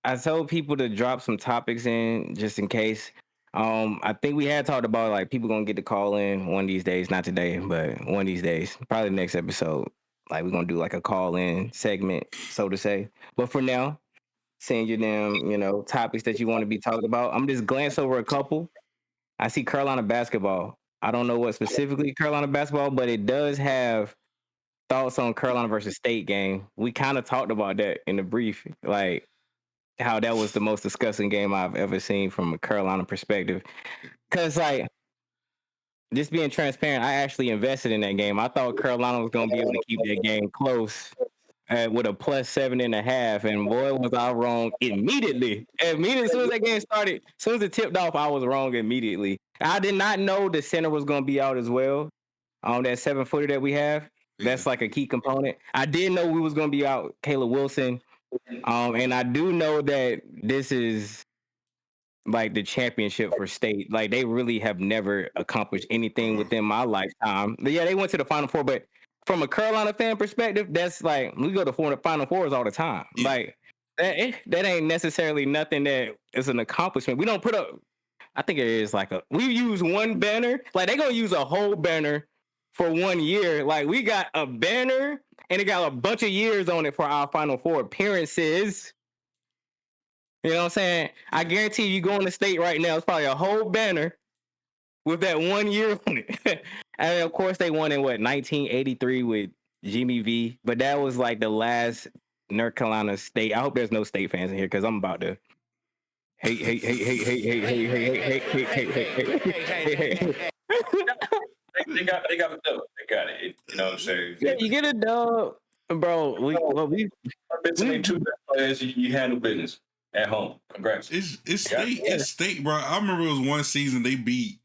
I told people to drop some topics in just in case. I think we had talked about like people gonna get to call in one of these days, not today, but one of these days, probably the next episode. Like we're gonna do like a call in segment, so to say. But for now, send you them, topics that you want to be talked about. I'm just glance over a couple. I see Carolina basketball. I don't know what specifically Carolina basketball, but it does have thoughts on Carolina versus State game. We kind of talked about that in the brief, like how that was the most disgusting game I've ever seen from a Carolina perspective. Because like just being transparent, I actually invested in that game. I thought Carolina was going to be able to keep that game close with a plus 7.5, and boy, was I wrong immediately. Immediately, as soon as that game started, as soon as it tipped off, I was wrong immediately. I did not know the center was going to be out as well. On that 7-footer that we have, that's like a key component. I did know we was going to be out Caleb Wilson, and I do know that this is like the championship for State. Like they really have never accomplished anything within my lifetime. But yeah, they went to the Final Four, but from a Carolina fan perspective, that's like we go to Final Fours all the time. Yeah. Like that ain't necessarily nothing that is an accomplishment. We don't put up. I think it is like we use one banner. Like they gonna use a whole banner for 1 year. Like we got a banner and it got a bunch of years on it for our Final Four appearances. You know what I'm saying? I guarantee you go in the State right now, it's probably a whole banner with that 1 year on it. And of course they won in 1983 with Jimmy V. But that was like the last North Carolina State. I hope there's no State fans in here because I'm about to hate. They got a dub. They got it. You know what I'm saying? Yeah, you get a dub, bro. We two best players. You handle business at home. Congrats. It's State. It's State, bro. I remember it was one season they beat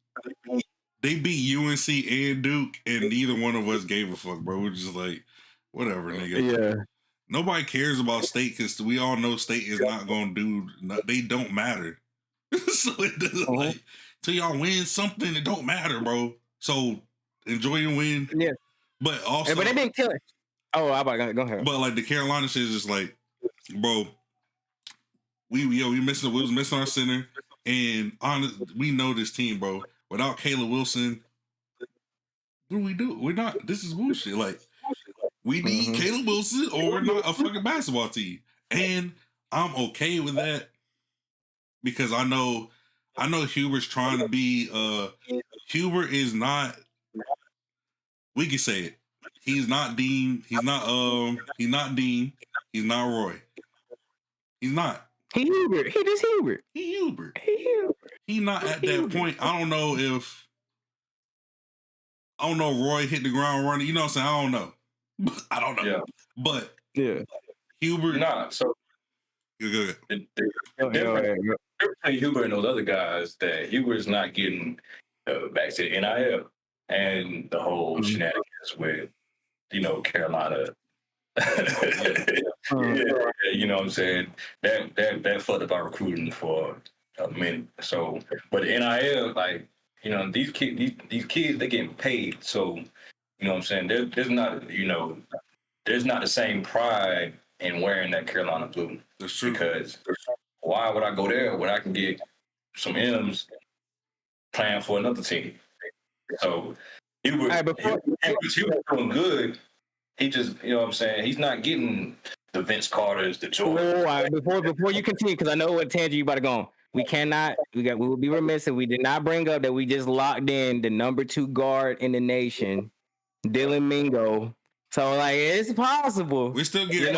UNC and Duke, and neither one of us gave a fuck, bro. We're just like, whatever, nigga. Yeah. Nobody cares about State because we all know State is not going to do. They don't matter. So it doesn't like till y'all win something. It don't matter, bro. So enjoy your win. Yeah. But also, but they been killing. Oh, I'm about to go ahead. But like the Carolina shit is just like, bro. We was missing our center, and we know this team, bro. Without Caleb Wilson, what do we do? We're not. This is bullshit. Like we need Caleb Wilson, or we're not a fucking basketball team. And I'm okay with that because I know Hubert's trying to be. Hubert is not. We can say it. He's not Dean. He's not Dean. He's not Roy. He's not. He Hubert. He just Hubert. He Hubert. He not at that point. I don't know if Roy hit the ground running. You know what I'm saying? I don't know. Yeah. But yeah, Hubert. Nah. So good. The difference between Hubert and those other guys that Hubert's not getting back to the NIL and the whole shenanigans with Carolina. You know what I'm saying? That fucked up our recruiting for a minute. So, but the NIL, like, these kids, they getting paid. So, you know what I'm saying? There's not the same pride in wearing that Carolina blue. That's true. Because why would I go there when I can get some M's playing for another team? So he was doing good. He just, you know what I'm saying? He's not getting the Vince Carters, the Jordan. Before you continue, because I know what tangent you about to go on. We will be remiss if we did not bring up that we just locked in the number 2 guard in the nation, Dylan Mingo. So, like, it's possible. We still get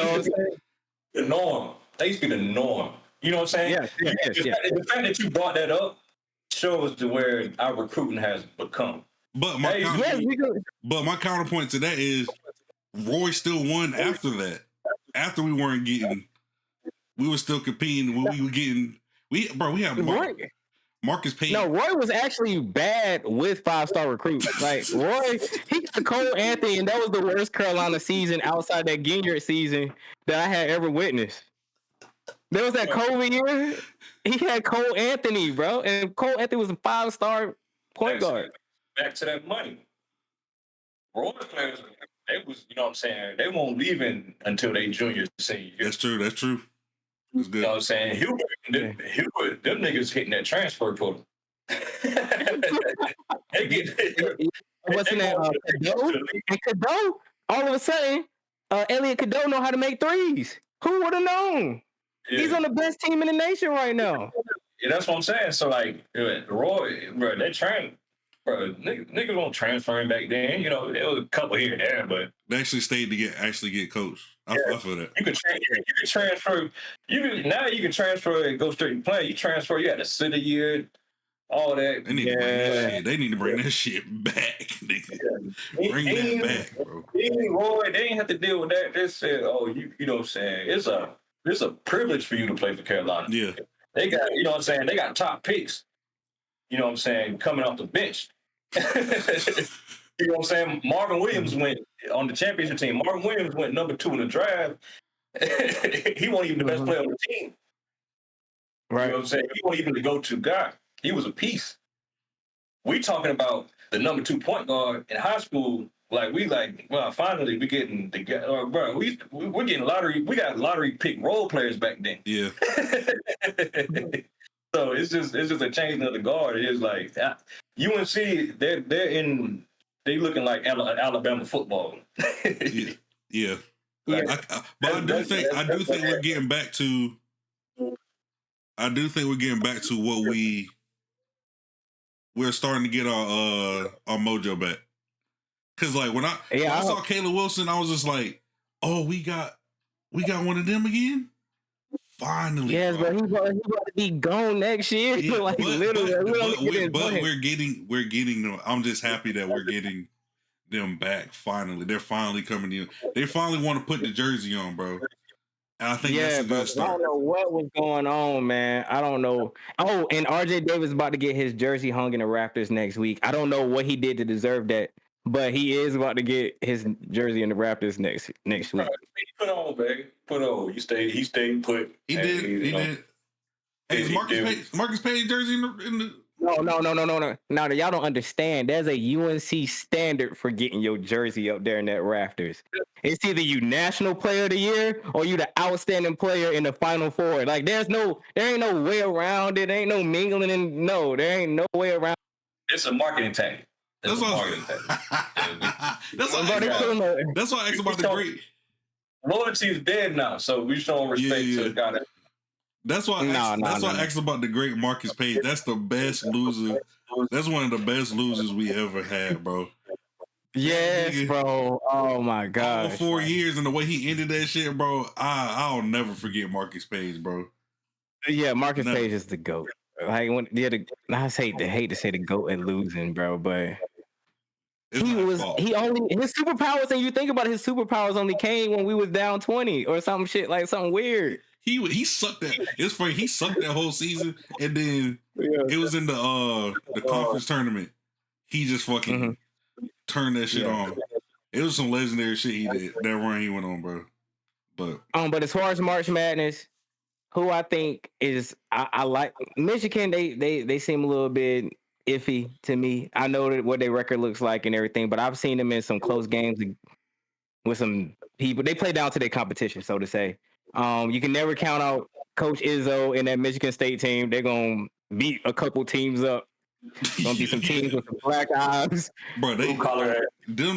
the norm. That used to be the norm. You know what I'm saying? Yeah. The fact that you brought that up shows to where our recruiting has become. But my counterpoint to that is Roy still won after that. After we weren't getting, we were still competing. We were getting, we have Marcus Payne. No, Roy was actually bad with 5-star recruits. Like Roy, he got Cole Anthony, and that was the worst Carolina season outside that Ginyard season that I had ever witnessed. There was that COVID year. He had Cole Anthony, bro, and Cole Anthony was a 5-star point guard. Back to that money. Roy's players, they was, you know what I'm saying, they won't leave until they junior, senior year. That's true. That's good. You know what I'm saying? Hubert, them niggas hitting that transfer portal. They get what's in that? Cadeau? And Cadeau, all of a sudden, Elliot Cadeau know how to make threes. Who would have known? He's on the best team in the nation right now. Yeah, that's what I'm saying. So like Roy, bro, that train, bro, niggas won't transfer him back then. You know, there was a couple here and there, but They actually stayed to get coached. I feel that. you could transfer. Now you can transfer and go straight and play. You transfer, you had to sit a year, all that. They need to bring that shit. They need to bring that shit back, nigga. Bring that back, bro. Roy, they ain't have to deal with that. They said, oh, you know what I'm saying? It's a privilege for you to play for Carolina. Yeah. They got, you know what I'm saying? They got top picks. You know what I'm saying? Coming off the bench. You know what I'm saying? Marvin Williams went on the championship team. Marvin Williams went number 2 in the draft. He wasn't even the best player on the team. Right. You know what I'm saying? He wasn't even the go-to guy. He was a piece. We talking about the number 2 point guard in high school. Well, finally we getting the guy. Bro, we're getting lottery. We got lottery pick role players back then. Yeah. So it's just a change of the guard. It is like UNC. They looking like Alabama football. Yeah. But I do think we're getting back to. I do think we're getting back to what we're starting to get our mojo back. Cause like when I saw Caleb Wilson, I was just like, oh, we got one of them again. Finally, yes, but he's about to be gone next year. Yeah, like but literally, we're getting them. I'm just happy that we're getting them back. Finally, they're finally coming in. They finally want to put the jersey on, bro. And I think that's a good start. I don't know what was going on, man. I don't know. Oh, and RJ Davis is about to get his jersey hung in the Raptors next week. I don't know what he did to deserve that, but he is about to get his jersey in the Raptors next week. Put on, baby. Put on. He stayed put. He did. He did. Hey, is Marcus Payne jersey in the No. Now y'all don't understand. There's a UNC standard for getting your jersey up there in that rafters. It's either you National Player of the Year or you the outstanding player in the Final Four. Like there ain't no way around it. There ain't no mingling and there ain't no way around. It's a marketing tag. That's why I asked about the great. Loyalty is dead now, so we showing respect to the guy. That's why I asked about the great Marcus Payne. That's the best loser. That's one of the best losers we ever had, bro. Yes, bro. Oh my god. All 4 years and the way he ended that shit, bro. I'll never forget Marcus Page, bro. Yeah, Marcus Page is the GOAT. Like I hate to say the GOAT at losing, bro, but his superpowers, and you think about it, his superpowers only came when we was down 20 or some shit, like something weird. He sucked that. It's funny. He sucked that whole season, and then it was in the conference tournament. He just fucking turned that shit on. It was some legendary shit he did. That run he went on, bro. But as far as March Madness, who I think is I like Michigan. They seem a little bit iffy to me. I know what their record looks like and everything, but I've seen them in some close games with some people. They play down to their competition, so to say. You can never count out Coach Izzo and that Michigan State team. They're gonna beat a couple teams up. Gonna be some teams with some black eyes. Bro, them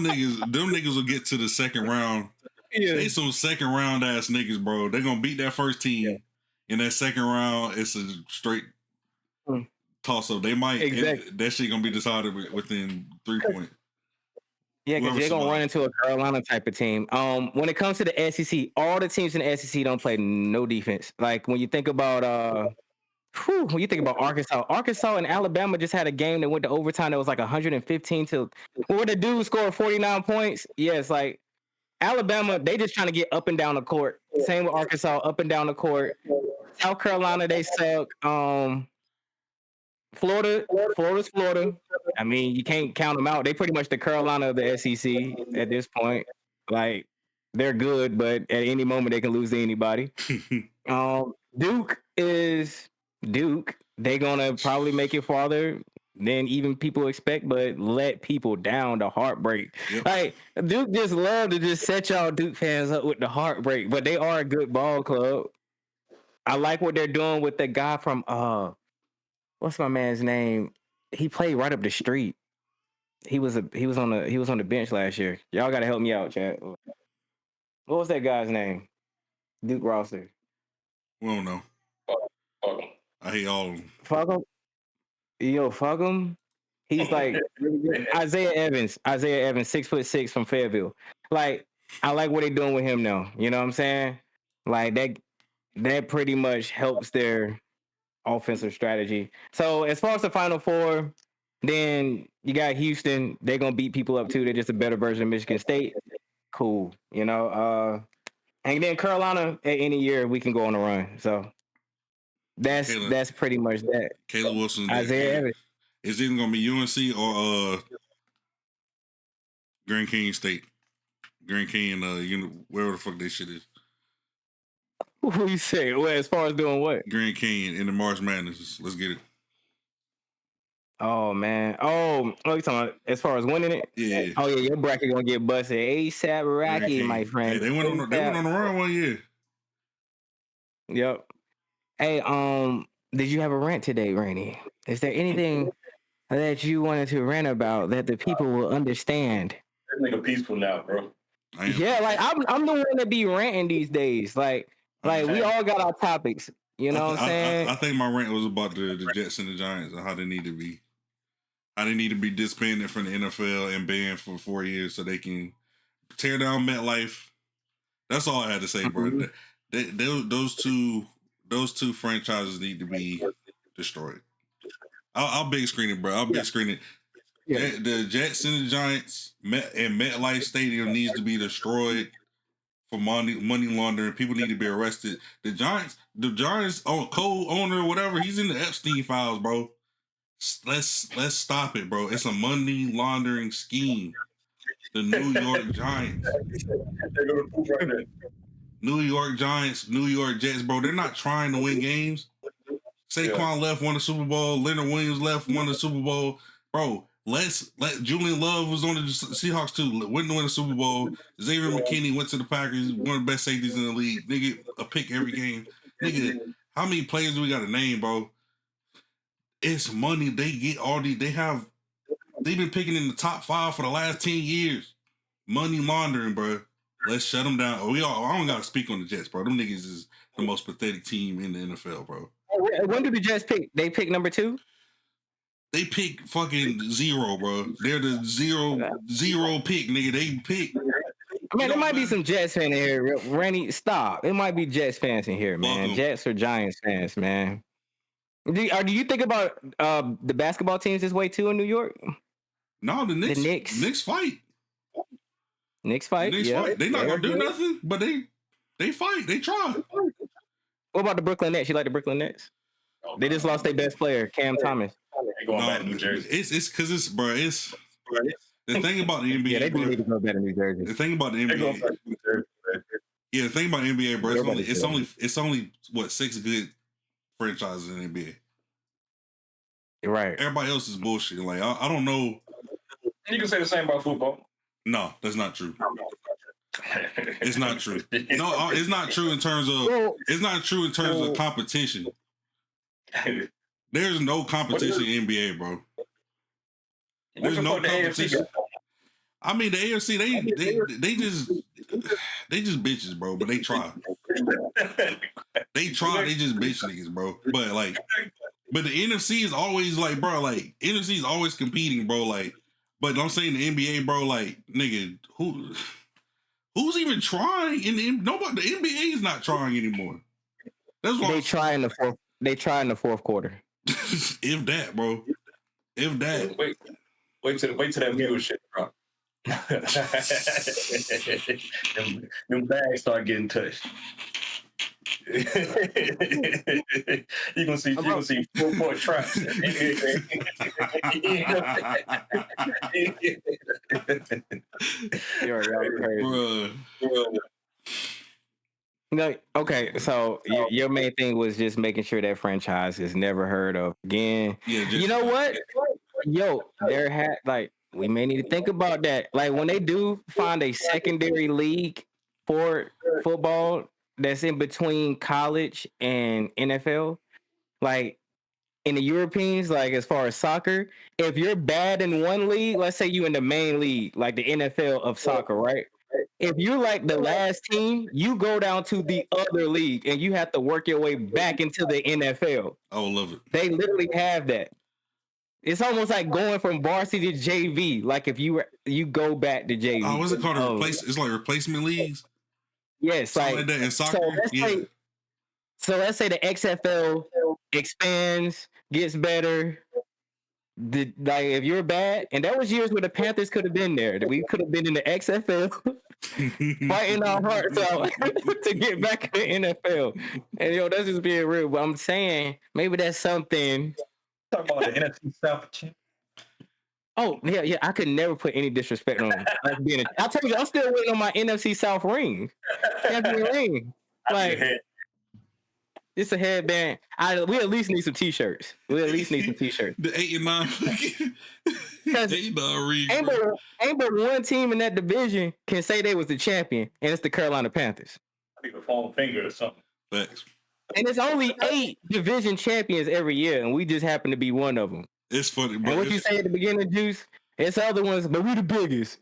niggas will get to the second round. Yeah. They some second round ass niggas, bro. They're gonna beat that first team. Yeah. In that second round, it's a straight toss up. They might that shit gonna be decided within 3 points. Yeah, because they're gonna run into a Carolina type of team. When it comes to the SEC, all the teams in the SEC don't play no defense. Like when you think about Arkansas and Alabama just had a game that went to overtime that was like 115 to where the dude scored 49 points. Yeah, it's like Alabama, they just trying to get up and down the court. Same with Arkansas, up and down the court. South Carolina, they suck. Florida's Florida. I mean, you can't count them out. They pretty much the Carolina of the SEC at this point. Like, they're good, but at any moment they can lose to anybody. Duke is Duke. They're gonna probably make it farther than even people expect, but let people down the heartbreak. Yep. Like Duke just love to just set y'all Duke fans up with the heartbreak, but they are a good ball club. I like what they're doing with the guy from what's my man's name? He played right up the street. He was on the bench last year. Y'all gotta help me out, chat. What was that guy's name? Duke roster. We don't know. Fuck 'em. I hate all of them. Fuck him. Yo, fuck him. He's like Isaiah Evans. Isaiah Evans, 6'6" from Fayetteville. Like, I like what they're doing with him now. You know what I'm saying? Like that pretty much helps their offensive strategy. So as far as the Final Four, then you got Houston. They're gonna beat people up too. They're just a better version of Michigan State. Cool. You know, and then Carolina at any year we can go on a run. So that's pretty much that. Caleb Wilson. Isaiah Evans. It's either gonna be UNC or Grand Canyon State. Grand Canyon, wherever the fuck that shit is. Who you say? Well, as far as doing what? Grand Canyon in the March Madness. Let's get it. Oh man. Oh, you talking about as far as winning it? Yeah. Oh yeah, your bracket gonna get busted. ASAP Rocky, my friend. Hey, they went on the run one year. Yep. Hey, did you have a rant today, Rainey? Is there anything that you wanted to rant about that the people will understand? That nigga peaceful now, bro. Yeah, like I'm the one that be ranting these days. Like we all got our topics. You know what I'm saying? I think my rant was about the Jets and the Giants and how they need to be disbanded from the NFL and banned for 4 years so they can tear down MetLife. That's all I had to say, bro. Those two franchises need to be destroyed. I'll big screen it, bro. I'll big screen it. Yeah. The Jets and the Giants and MetLife Stadium needs to be destroyed for money laundering. People need to be arrested. The Giants co-owner or whatever, he's in the Epstein files, bro. Let's stop it, bro. It's a money laundering scheme. The New York Giants. New York Giants, New York Jets, bro. They're not trying to win games. Saquon left, won the Super Bowl. Leonard Williams left, won the Super Bowl. Bro, let Julian Love was on the Seahawks too. Went to win the Super Bowl. Xavier McKinney went to the Packers. One of the best safeties in the league. Nigga, a pick every game. Nigga, how many players do we got to name, bro? It's money. They get all these. They've been picking in the top 5 for the last 10 years. Money laundering, bro. Let's shut them down. I don't got to speak on the Jets, bro. Them niggas is the most pathetic team in the NFL, bro. When did the Jets pick? They pick number 2? They pick fucking 0, bro. They're the zero pick, nigga. They pick. Man, there might be some Jets fans in here. Randy, stop. It might be Jets fans in here, man. Jets or Giants fans, man. Do you think about the basketball teams this way too in New York? No, the Knicks. Knicks fight. Knicks fight. Fight. They not gonna do nothing, but they fight. They try. What about the Brooklyn Nets? You like the Brooklyn Nets? They just lost their best player, Cam Thomas. They going back to New Jersey. It's because it's the thing about the NBA. Yeah, they do need to go back to New Jersey. The thing about the NBA. Yeah, the thing about the NBA, bro. It's only what 6 good franchises in the NBA. Right. Everybody else is bullshit. Like I don't know. You can say the same about football. No, that's not true. It's not true. No, it's not true in terms of. It's not true in terms of competition. There's no competition in NBA, bro. There's no competition. I mean, the AFC, they just bitches, bro. But they try. They just bitch niggas, bro. But the NFC is always like, bro, like NFC is always competing, bro. Like, but I'm saying the NBA, bro, like, nigga, who's even trying? Nobody. The NBA is not trying anymore. That's why they try in the fourth quarter. If that, bro. If that. Wait till that viewership drop. them bags start getting touched. you gonna see 4-point traps. No, okay. So your main thing was just making sure that franchise is never heard of again. Yeah, you know what? Yo, we may need to think about that. Like when they do find a secondary league for football that's in between college and NFL, like in the Europeans, like as far as soccer, if you're bad in one league, let's say you in the main league, like the NFL of soccer, right? if you're like the last team, you go down to the other league and you have to work your way back into the NFL. I would love it. They literally have that. It's almost like going from varsity to JV. Like if you go back to JV. Oh, what's it called? It's like replacement leagues. Yes, Something like that in soccer. So let's say the XFL expands, gets better. Like if you're bad, and that was years where the Panthers could have been there. That we could have been in the XFL, fighting our hearts out to get back in the NFL. And that's just being real. But I'm saying maybe that's something. Talk about the NFC South. Oh yeah. I could never put any disrespect on like being. I'll tell you, I'm still waiting on my NFC South ring, champion ring. Like it's a headband. We at least need some t-shirts. We at least need some t-shirts. The 8 and 9. Ain't but one team in that division can say they was the champion, and it's the Carolina Panthers. I think a foam finger or something. Thanks. And it's only 8 division champions every year, and we just happen to be one of them. It's funny, bro. And what you say at the beginning, Juice? It's other ones, but we the biggest.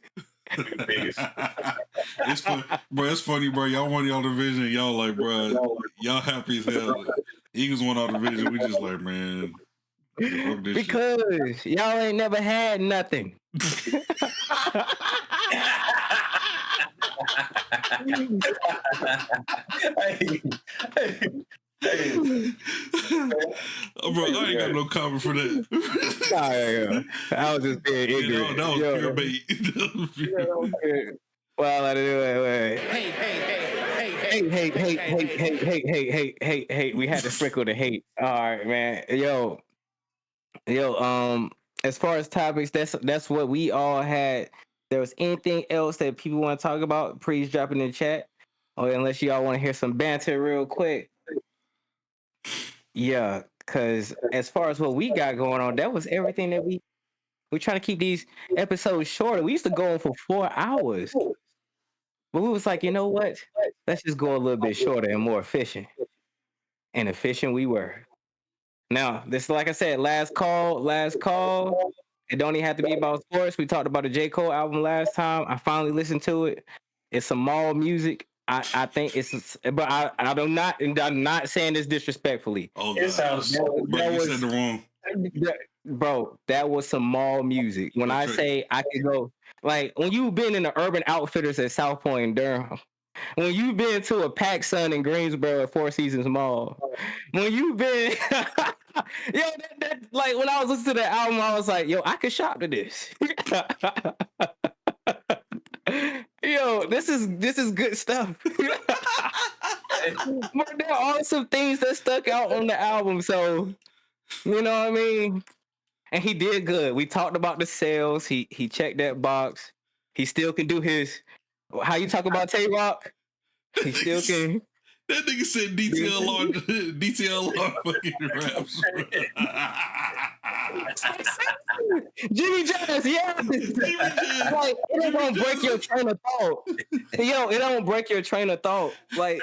It's funny, bro. It's funny, bro. Y'all won y'all division. Y'all like, bro. Y'all happy as hell. Eagles won our division. We just like, man. Because shit. Y'all ain't never had nothing. Bro, I ain't got no comment for that. I was just being ignorant. That was pure bait. Well, hey, we had to sprinkle the hate. All right, man. Yo, as far as topics, that's what we all had. There was anything else that people want to talk about, please drop it in the chat. Or unless y'all want to hear some banter real quick. Yeah, because as far as what we got going on, that was everything that we're trying to keep these episodes shorter. We used to go on for 4 hours. But we was like, you know what? Let's just go a little bit shorter and more efficient. And efficient we were. Now, this, like I said, last call. It don't even have to be about sports. We talked about the J. Cole album last time. I finally listened to it. It's some mall music. I think it's, but I'm not saying this disrespectfully. Oh, it sounds so. Bro, you said the wrong. Bro, that was some mall music. When I say I could go, like when you've been in the Urban Outfitters at South Point in Durham, when you've been to a PacSun in Greensboro at Four Seasons Mall, when you've been, that like when I was listening to the album, I was like, yo, I could shop to this. Yo, this is good stuff. But there are some things that stuck out on the album, so you know what I mean. And he did good. We talked about the sales. He checked that box. He still can do his. How you talk about Tay Rock? He still can. That nigga said DTLR fucking raps. Jimmy Jazz, yeah. Like, it don't break your train of thought. Yo, it don't break your train of thought. Like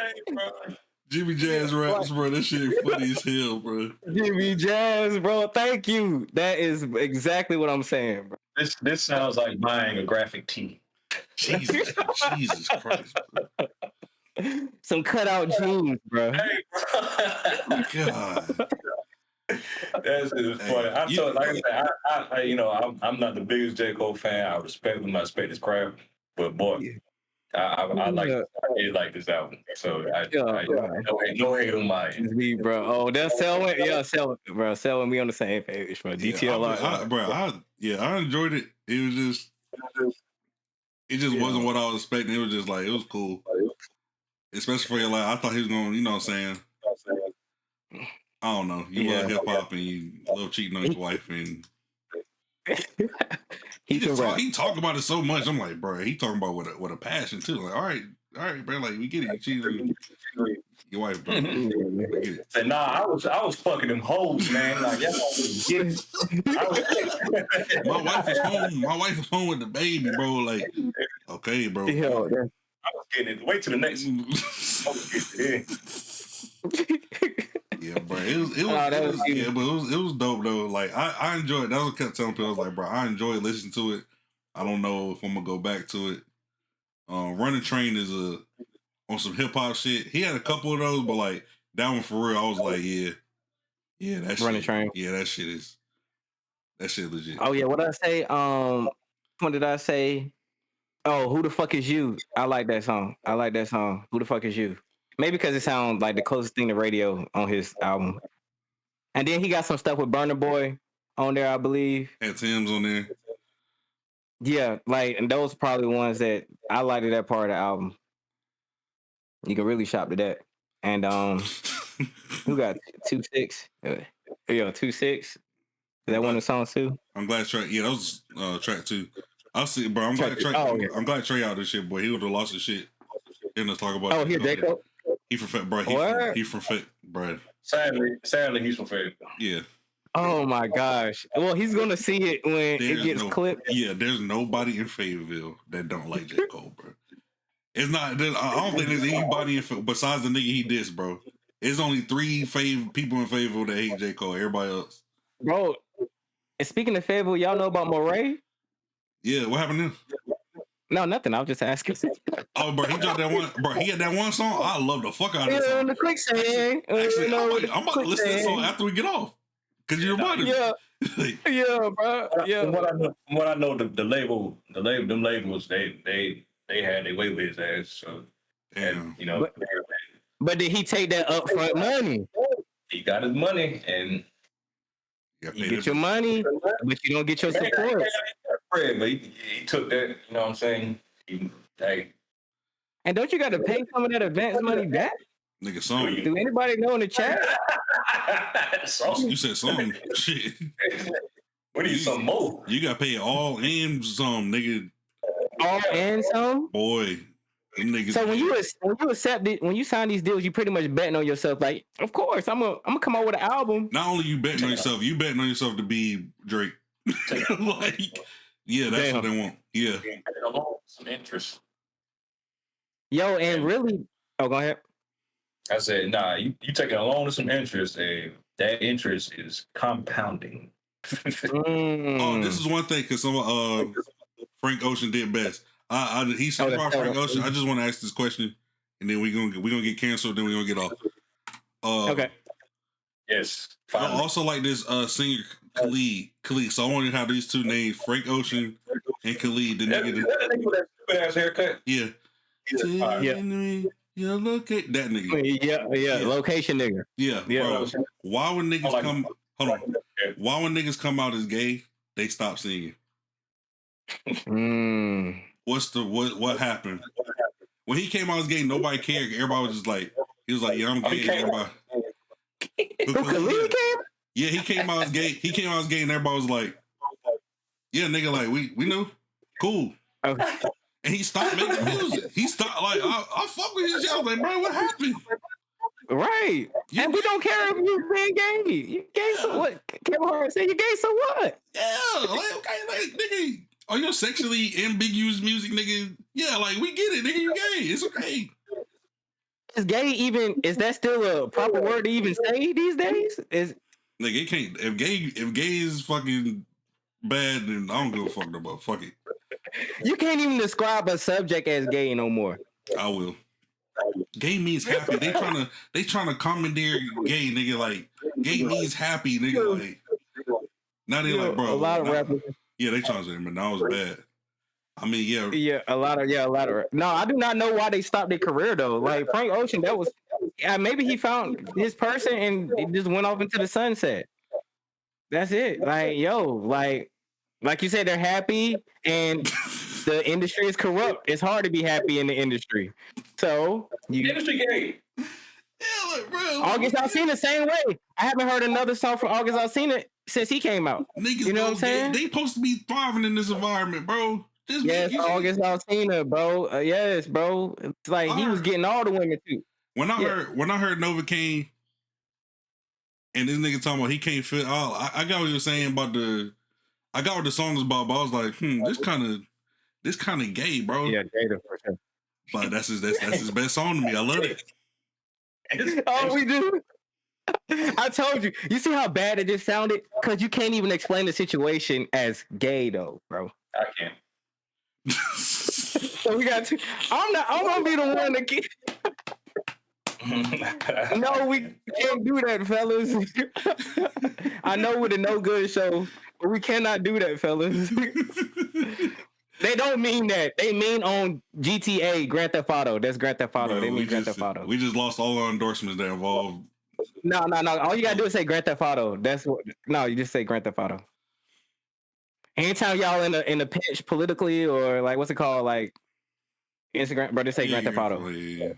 Jimmy Jazz raps, bro. That shit funny as hell, bro. Jimmy Jazz, bro. Thank you. That is exactly what I'm saying, bro. This sounds like buying a graphic tee. Jesus Christ, bro. Some cutout jeans, bro. Hey, bro. God. That's funny. I'm not the biggest J. Cole fan. I respect him. I respect his craft. But boy, I really like this album. So no hate on my end. Me, bro. Oh, that's Selwyn. Yeah, Selwyn, bro. Selwyn, we on the same page, bro. DTLR. I enjoyed it. It just wasn't what I was expecting. It was just like, it was cool. Especially for like, I thought he was going, you know what I'm saying? I don't know. You love hip hop and you love cheating on your wife, and he talked about it so much. I'm like, bro, he talking about with a passion too. Like, all right, bro. Like, we get it. You cheating on your wife, bro. We get it. Say, nah, I was fucking them hoes, man. Like, y'all get it. My wife is home. My wife is home with the baby, bro. Like, okay, bro. I was getting it. Wait till the next. Yeah, bro. It was dope though. Like I enjoyed it. That's what I kept telling people. I was like, bro, I enjoy listening to it. I don't know if I'm gonna go back to it. Running Train is on some hip hop shit. He had a couple of those, but like that one for real, I was like, yeah, that Running shit. Train. Yeah, that shit legit. Oh yeah, what did I say? What did I say? Oh, who the fuck is you? I like that song. Who the fuck is you? Maybe because it sounds like the closest thing to radio on his album. And then he got some stuff with Burna Boy on there, I believe. Had Tim's on there. Yeah, like, and those are probably the ones that I liked that part of the album. You can really shop to that. And who got 2-6? Yeah, 2-6. Is that one of the songs too? I'm glad Trey. Yeah, that was track 2. I'll see, bro. I'm Track glad Trey. two. Oh, yeah. I'm glad Trey out this shit, boy. He would have lost his shit. Then let's talk about. Oh, here, Jacob. He from Fat, bro. He from Fat, bro. Sadly, he's from Fat. Yeah. Oh my gosh. Well, he's gonna see it when it gets clipped. Yeah, there's nobody in Fayetteville that don't like J. Cole, bro. It's not. I don't think there's anybody besides the nigga he dissed, bro. It's only 3 people in Fayetteville that hate J. Cole. Everybody else. Bro, and speaking of Fayetteville, y'all know about Moray? Yeah, what happened to him? No, nothing. I was just asking. Oh, bro, he dropped that one. Bro, he had that one song. I love the fuck out of that song. The quicksand. Actually, I'm about to listen to that song after we get off. Cause you reminded me. Yeah, bro. Yeah. From what I know, them labels, they had their way with his ass. So, and, you know, but did he take that upfront money? He got his money, and you get your money, but you don't get your support. But he took that. You know what I'm saying? And don't you got to pay some of that advance money back? Nigga, song. Do anybody know in the chat? You said something. Shit. What do you some more? You got to pay all and some, nigga. All and some? Boy. Niggas. So when you sign these deals, you pretty much betting on yourself. Like, of course, I'm gonna come out with an album. Not only you betting on yourself, you betting on yourself to be Drake. Like, yeah, that's what they want. Yeah. Some interest. Yo, and really, go ahead. I said, nah, you taking a loan to some interest, and that interest is compounding. Oh, this is one thing because some Frank Ocean did best. He said about Frank Ocean. I just want to ask this question, and then we're gonna get canceled. Then we're gonna get off. Okay. Yes. Finally. I also like this singer Khalid. So I wondered how these two names, Frank Ocean and Khalid, the nigga that stupid ass haircut. Yeah. You look at that nigga. Yeah. Location nigga. Yeah. Bro, why when niggas come? Hold on. Why when niggas come out as gay, they stop singing? What happened? When he came out as gay, nobody cared. Everybody was just like, he was like, yeah, I'm gay. Everybody. Yeah, he came out as gay. He came out as gay, and everybody was like, yeah, nigga, like we knew, cool. Okay. And he stopped making music. He stopped like I fuck with his shit. I was like, bro, what happened? Right. And we don't care if you being gay. You gay, so what? Kevin Hart said you gay, so what? Yeah, like okay, like nigga, are you sexually ambiguous music, nigga? Yeah, like we get it, nigga. You gay? It's okay. Is gay even? Is that still a proper word to even say these days? Is nigga, it can't. If gay is fucking bad, then I don't give a fuck about. Fuck it. You can't even describe a subject as gay no more. I will. Gay means happy. They trying to commandeer gay, nigga. Like gay means happy, nigga. Like now they like, bro. A lot of rappers. Yeah, they trying to say, man, that was bad. I mean, yeah, a lot of. No, I do not know why they stopped their career though. Like Frank Ocean, that was maybe he found his person and it just went off into the sunset. That's it. Like like you said, they're happy and the industry is corrupt. It's hard to be happy in the industry. So the industry gay. Yeah, like, bro. August Alsina the same way. I haven't heard another song from August Alsina since he came out. Niggas, you know what I'm saying? They supposed to be thriving in this environment, bro. Yes, August Alsina, bro. Yes, bro. It's like he was getting all the women too. When I heard Novocaine and this nigga talking about he can't fit all, I got what he was saying about I got what the song was about, but I was like, this kind of gay, bro. Yeah, gay for sure. But that's his best song to me. I love it. Oh, we do. I told you. You see how bad it just sounded? Because you can't even explain the situation as gay, though, bro. I can't. So we got two. I'm gonna be the one to get. No, we can't do that, fellas. I know we're the no good show, but we cannot do that, fellas. They don't mean that. They mean on GTA, Grand Theft Auto. That's Grand Theft Auto. Bro, they mean Grand Theft Auto. We just lost all our endorsements that involve. No. All you gotta do is say Grand Theft Auto. That's what. No, you just say Grand Theft Auto. Anytime y'all in a pinch politically or like what's it called, like Instagram, bro, just say Grand Theft Auto. Yeah.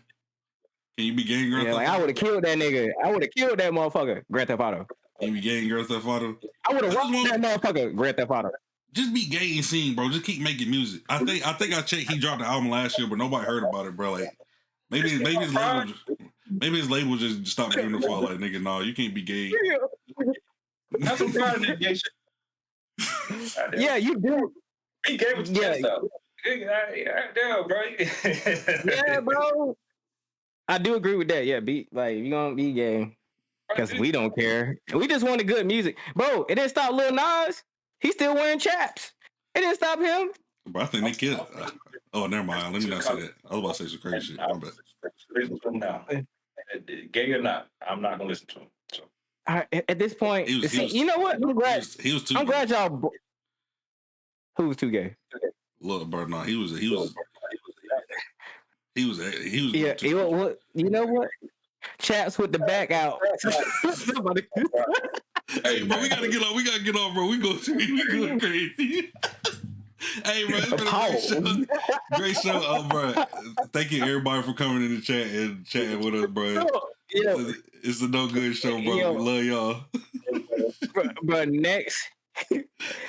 Can you be gang Grand Theft Auto? I would have killed that nigga. I would have killed that motherfucker. Grand Theft Auto. Can you be gang Grand Theft Auto? I would have rocked that motherfucker. Grand Theft Auto. Just be gay and sing, bro. Just keep making music. I think I checked. He dropped the album last year, but nobody heard about it, bro. Like maybe his label just stopped giving a fuck. Like nigga, nah, you can't be gay. That's what part of that gay shit. Yeah, you do. He gave it to chest though. Damn, bro. Yeah, bro. I do agree with that. Yeah, be like you gonna be gay because we don't care. We just wanted good music, bro. It didn't stop Lil Nas. He's still wearing chaps. It didn't stop him. But I think they killed. Oh, never mind. Let me not say that. I was about to say some crazy shit. No, gay or not, I'm not gonna listen to him. So. At this point, you know what? I'm glad. He was too. I'm glad y'all. Who was too gay? Look, bro, no, he was. Yeah, what? You know what? Chaps with the back out. Hey, bro, we gotta get off, bro. We go crazy. Hey, bro, it's been a great show, bro. Thank you, everybody, for coming in the chat and chatting with us, bro. It's a no good show, bro. We love y'all. But next,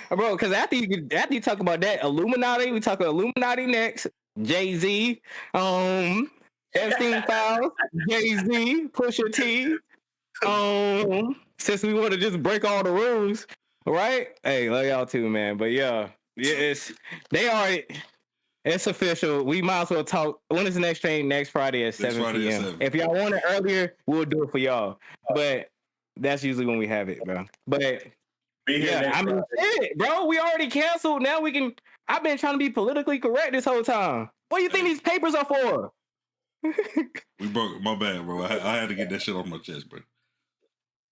bro, because after you talk about that Illuminati, we talk about Illuminati next. Jay-Z, Epstein Files, Jay-Z, Pusha T. Since we want to just break all the rules, right? Hey, love y'all too, man. But yeah, it's official. We might as well talk. When is the next train? Next Friday at 7 p.m. If y'all want it earlier, we'll do it for y'all. But that's usually when we have it, bro. But yeah, I mean, shit, bro, we already canceled. Now we can. I've been trying to be politically correct this whole time. What do you think these papers are for? We broke. My bad, bro. I had to get that shit off my chest, bro.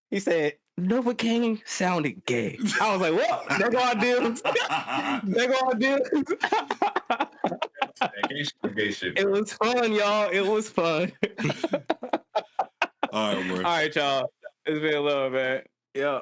He said Novocaine sounded gay. I was like, what? They're gonna do. They're gonna do. It was fun, y'all. It was fun. All right, bro. All right, y'all. It's been a little bit. Yeah.